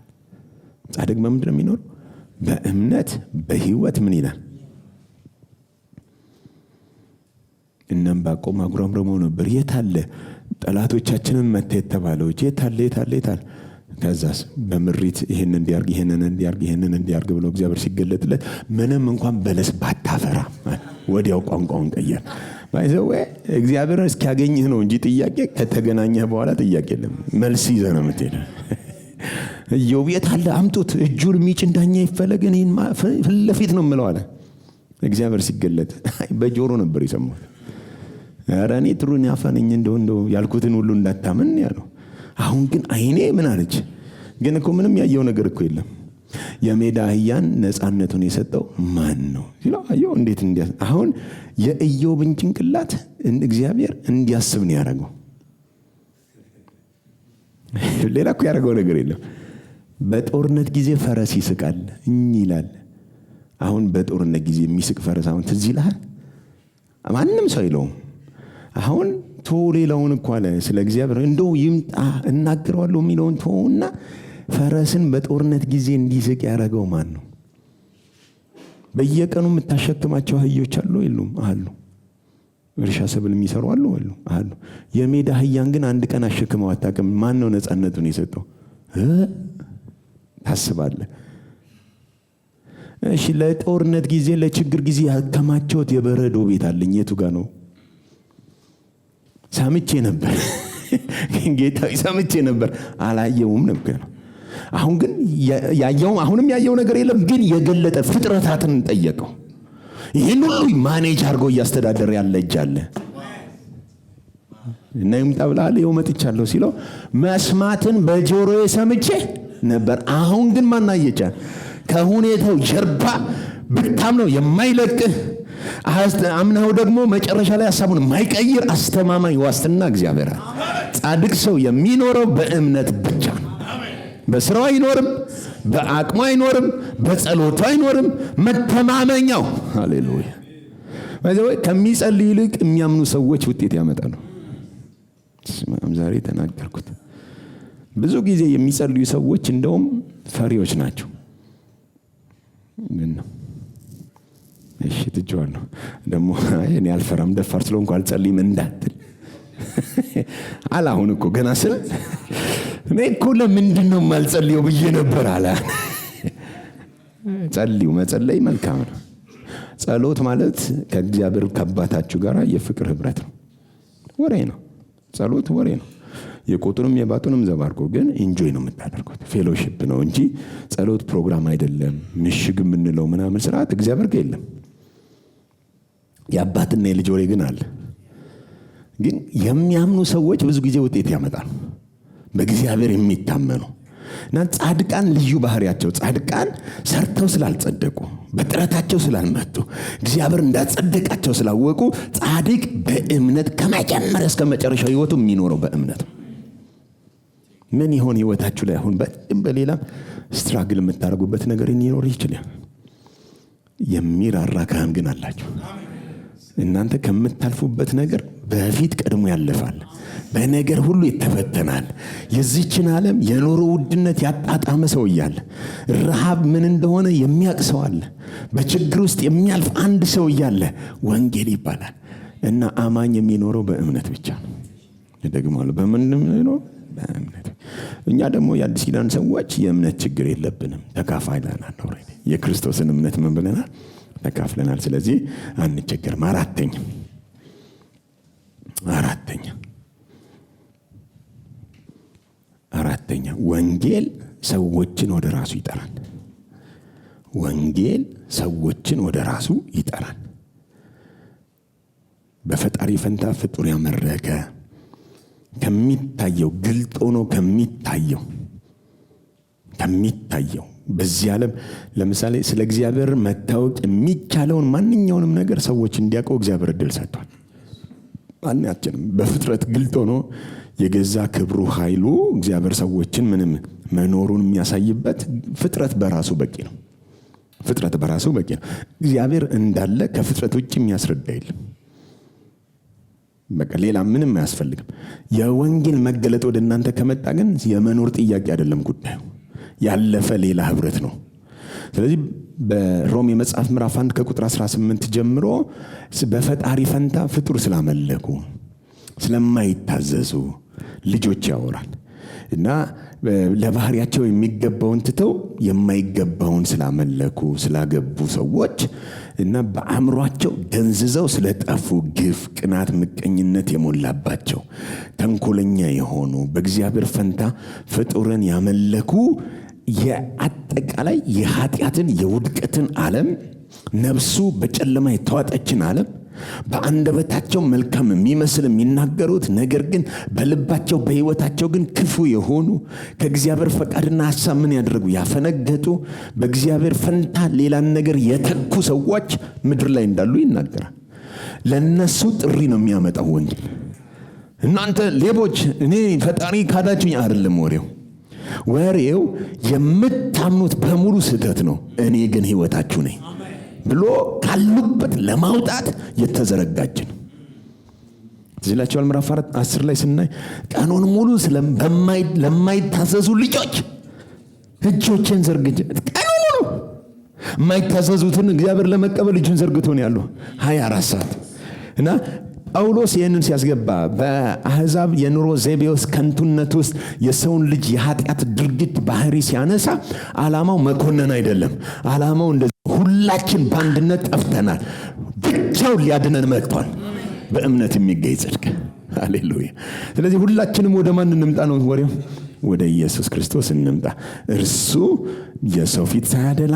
ጻድቅ በምንድን ነው የሚኖር? በእምነት በህይወት ምን ይላል? እነም ባቆም አጉረምርመው ነበር። የታለ ጠላቶቻችንን መታ የተባለው? የታለ ከዛስ በምሪት ይሄን እንዲያርግ ብሎ እግዚአብሔር ሲገለጥለት ምንም እንኳን በለስ ባታፈራ ወዲያው ቋንቋውን ቀየር። ባይዘው እግዚአብሔር እስኪያገኝህ ነው እንጂ ጥያቄ ከተገናኘህ በኋላ ጥያቄ የለም። መልስ ይዘህ ነው የምትሄደው። ኢዮብ የት አለ? አምጡት፣ እጁን የሚጭን ዳኛ ይፈለግ፣ እኔን ፊት ለፊት ነው የምለው አለ። እግዚአብሔር ሲገለጥ በጆሮ ነበር የሰማሁት። ኧረ እኔ ጥሩን ያፈነኝ እንደው ያልኩትን ሁሉ እንዳታምን ያለው። አሁን ግን አይኔ ምን አለች? ግን እኮ ምንም ያየው ነገር እኮ የለም። የሜዳ አህያን ነፃነቱን የሰጠው ማን ነው ሲለው አየው። እንዴት አሁን የኢዮብን ጭንቅላት እግዚአብሔር እንዲያስብ ነው ያደረገው። ሌላ እኮ ያደረገው ነገር የለም። በጦርነት ጊዜ ፈረስ ይስቃል ይላል። አሁን በጦርነት ጊዜ የሚስቅ ፈረስ አሁን ትዝ ይልሃል? ማንም ሰው አይለውም። አሁን ሌላውን እኮ አለ ስለ እግዚአብሔር እንደው ይምጣ እናገረዋለሁ የሚለውን ተውና ፈረስን በጦርነት ጊዜ እንዲስቅ ያደረገው ማን ነው? በየቀኑ የምታሸክማቸው አህዮች አሉ የሉም? አሉ። እርሻ ሰብል የሚሰሩ አሉ አሉ። የሜዳ አህያን ግን አንድ ቀን አሸክመው አታውቅም። ማን ነው ነፃነቱን የሰጠው? ታስባለህ? እሺ ለጦርነት ጊዜ ለችግር ጊዜ ያከማቸውት የበረዶ ቤት አለኝ። የቱ ጋር ነው? ሰምቼ ነበር ጌታዬ ሰምቼ ነበር፣ አላየውም ነበር። አሁን ግን አሁንም ያየው ነገር የለም። ግን የገለጠ ፍጥረታትን ጠየቀው። ይህን ሁሉ ማኔጅ አድርጎ እያስተዳደር ያለ እጅ አለ እና ይምጣ ብለሃል፣ ይኸው መጥቻለሁ ሲለው መስማትን በጆሮዬ ሰምቼ ነበር። አሁን ግን ማናየቻል ከሁኔታው ጀርባ ብታም ነው የማይለቅህ አምናው ደግሞ መጨረሻ ላይ ሐሳቡን የማይቀይር አስተማማኝ ዋስትና እግዚአብሔር አለ። ጻድቅ ሰው የሚኖረው በእምነት ብቻ ነው። በስራው አይኖርም፣ በአቅሙ አይኖርም፣ በጸሎቱ አይኖርም። መተማመኛው ሃሌሉያ። ወይ ከሚጸልዩ ይልቅ የሚያምኑ ሰዎች ውጤት ያመጣሉ። ዛሬ ተናገርኩት። ብዙ ጊዜ የሚጸልዩ ሰዎች እንደውም ፈሪዎች ናቸው። ምን ነው? እሺ ትጆዋለሁ ደግሞ እኔ አልፈራም ደፋር ስለሆንኩ አልጸልይም እንዳትል አላሁን እኮ ገና ስለ እኔ እኮ ለምንድን ነው የማልጸልየው ብዬ ነበር አለ። ጸልዩ፣ መጸለይ መልካም ነው። ጸሎት ማለት ከእግዚአብሔር ከአባታችሁ ጋር የፍቅር ህብረት ነው። ወሬ ነው ጸሎት፣ ወሬ ነው። የቁጥሩም የባጡንም ዘባርቆ ግን ኢንጆይ ነው የምታደርጉት። ፌሎሺፕ ነው እንጂ ጸሎት ፕሮግራም አይደለም። ምሽግ የምንለው ምናምን ስርዓት እግዚአብሔር ጋር የለም። የአባትና የልጅ ወሬ ግን አለ። ግን የሚያምኑ ሰዎች ብዙ ጊዜ ውጤት ያመጣሉ። በእግዚአብሔር የሚታመኑ እና ጻድቃን ልዩ ባህሪያቸው ጻድቃን ሰርተው ስላልጸደቁ በጥረታቸው ስላልመጡ እግዚአብሔር እንዳጸደቃቸው ስላወቁ ጻድቅ በእምነት ከመጀመሪያ እስከ መጨረሻው ህይወቱ የሚኖረው በእምነት ነው። ምን ይሆን ህይወታችሁ ላይ አሁን በሌላ ስትራግል የምታደርጉበት ነገር ሊኖር ይችላል። የሚራራ ካህን ግን አላችሁ። እናንተ ከምታልፉበት ነገር በፊት ቀድሞ ያለፋል። በነገር ሁሉ ይተፈተናል። የዚህችን ዓለም የኑሮ ውድነት ያጣጣመ ሰው እያለ ረሃብ ምን እንደሆነ የሚያውቅ ሰው አለ። በችግር ውስጥ የሚያልፍ አንድ ሰው እያለ ወንጌል ይባላል እና አማኝ የሚኖረው በእምነት ብቻ ነው። ደግሞአለ በምንም ነው በእምነት። እኛ ደግሞ የአዲስ ኪዳን ሰዎች የእምነት ችግር የለብንም። ተካፋይናል። የክርስቶስን እምነት ምን ብለናል? ተካፍለናል። ስለዚህ አንቸገርም። አራተኛ ወንጌል ሰዎችን ወደ ራሱ ይጠራል። ወንጌል ሰዎችን ወደ ራሱ ይጠራል። በፈጣሪ ፈንታ ፍጡር ያመረከ ከሚታየው ግልጥ ሆኖ ከሚታየው በዚህ ዓለም ለምሳሌ ስለ እግዚአብሔር መታወቅ የሚቻለውን ማንኛውንም ነገር ሰዎች እንዲያውቁ እግዚአብሔር እድል ሰጥቷል። ማንኛችንም በፍጥረት ግልጥ ሆኖ የገዛ ክብሩ ኃይሉ እግዚአብሔር ሰዎችን ምንም መኖሩን የሚያሳይበት ፍጥረት በራሱ በቂ ነው። ፍጥረት በራሱ በቂ ነው። እግዚአብሔር እንዳለ ከፍጥረት ውጭ የሚያስረዳ የለም። በቃ ሌላ ምንም አያስፈልግም። የወንጌል መገለጥ ወደ እናንተ ከመጣ ግን የመኖር ጥያቄ አይደለም ጉዳዩ፣ ያለፈ ሌላ ህብረት ነው። ስለዚህ በሮሜ መጽሐፍ ምዕራፍ 1 ከቁጥር 18 ጀምሮ በፈጣሪ ፈንታ ፍጡር ስላመለኩ ስለማይታዘዙ ልጆች ያወራል እና ለባህሪያቸው የሚገባውን ትተው የማይገባውን ስላመለኩ ስላገቡ ሰዎች እና በአእምሯቸው ደንዝዘው ስለጠፉ ግፍ፣ ቅናት፣ ምቀኝነት የሞላባቸው ተንኮለኛ የሆኑ በእግዚአብሔር ፈንታ ፍጡርን ያመለኩ የአጠቃላይ የኃጢአትን የውድቀትን ዓለም ነፍሱ በጨለማ የተዋጠችን ዓለም በአንደበታቸው መልካም የሚመስል የሚናገሩት ነገር ግን በልባቸው በሕይወታቸው ግን ክፉ የሆኑ ከእግዚአብሔር ፈቃድና ሐሳብ ምን ያደረጉ ያፈነገጡ በእግዚአብሔር ፈንታ ሌላን ነገር የተኩ ሰዎች ምድር ላይ እንዳሉ ይናገራል። ለነሱ ጥሪ ነው የሚያመጣው ወንጌል። እናንተ ሌቦች እኔ ፈጣሪ ካዳችሁኝ አይደለም ወሬው የምታምኑት በሙሉ ስህተት ነው፣ እኔ ግን ሕይወታችሁ ነኝ ብሎ ካሉበት ለማውጣት የተዘረጋጅ ነው። እዚላቸዋል ምዕራፍ 10 ላይ ስናይ ቀኑን ሙሉ ለማይታዘዙ ልጆች እጆችን ዘርግቼ ቀኑን ሙሉ የማይታዘዙትን እግዚአብሔር ለመቀበል እጁን ዘርግቶ ነው ያለው 24 ሰዓት እና ጳውሎስ ይህንን ሲያስገባ በአሕዛብ የኑሮ ዘይቤ ውስጥ ከንቱነት ውስጥ የሰውን ልጅ የኃጢአት ድርጊት ባህሪ ሲያነሳ ዓላማው መኮነን አይደለም። ዓላማው እንደዚህ ሁላችን በአንድነት ጠፍተናል፣ ብቻውን ሊያድነን መጥቷል። በእምነት የሚገኝ ጽድቅ። ሃሌሉያ። ስለዚህ ሁላችንም ወደ ማን እንምጣ ነው ወሬው? ወደ ኢየሱስ ክርስቶስ እንምጣ። እርሱ የሰው ፊት ሳያደላ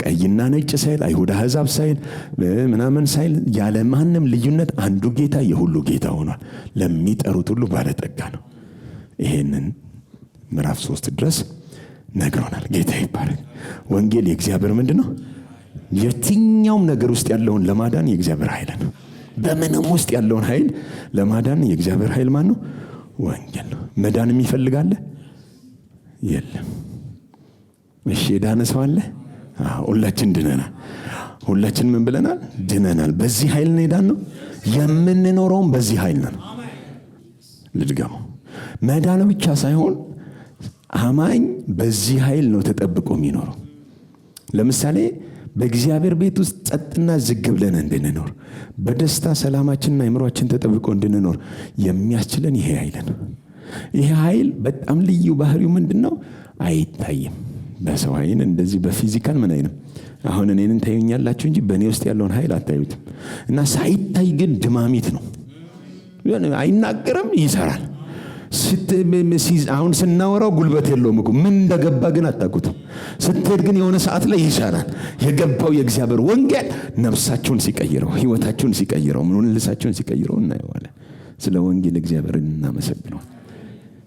ቀይና ነጭ ሳይል አይሁድ አሕዛብ ሳይል ምናምን ሳይል ያለ ማንም ልዩነት አንዱ ጌታ የሁሉ ጌታ ሆኗል። ለሚጠሩት ሁሉ ባለጠጋ ነው። ይሄንን ምዕራፍ 3 ድረስ ነግሮናል። ጌታ ይባረክ። ወንጌል የእግዚአብሔር ምንድነው? የትኛውም ነገር ውስጥ ያለውን ለማዳን የእግዚአብሔር ኃይል ነው። በምንም ውስጥ ያለውን ኃይል ለማዳን የእግዚአብሔር ኃይል ማን ነው? ወንጌል ነው። መዳን የሚፈልጋለ የለም። እሺ የዳነ ሰው አለ? ሁላችን ድነናል። ሁላችን ምን ብለናል? ድነናል። በዚህ ኃይል ነው የዳነው። የምንኖረውም በዚህ ኃይል ነው። ልድገመው። መዳን ብቻ ሳይሆን አማኝ በዚህ ኃይል ነው ተጠብቆ የሚኖረው። ለምሳሌ በእግዚአብሔር ቤት ውስጥ ጸጥና ዝግ ብለን እንድንኖር በደስታ ሰላማችንና አእምሮአችን ተጠብቆ እንድንኖር የሚያስችለን ይሄ ኃይል ነው። ይሄ ኃይል በጣም ልዩ ባህሪው ምንድነው? አይታይም። በሰው አይን እንደዚህ በፊዚካል ምን አይንም። አሁን እኔን ታዩኛላችሁ እንጂ በእኔ ውስጥ ያለውን ኃይል አታዩትም። እና ሳይታይ ግን ድማሚት ነው። አይናገርም፣ ይሰራል። አሁን ስናወራው ጉልበት የለውም እኮ ምን እንደገባ ግን አታውቁትም። ስትሄድ ግን የሆነ ሰዓት ላይ ይሰራል። የገባው የእግዚአብሔር ወንጌል ነፍሳችሁን ሲቀይረው፣ ህይወታችሁን ሲቀይረው፣ ምንልሳችሁን ሲቀይረው እናየዋለን። ስለ ወንጌል እግዚአብሔርን እናመሰግናለን።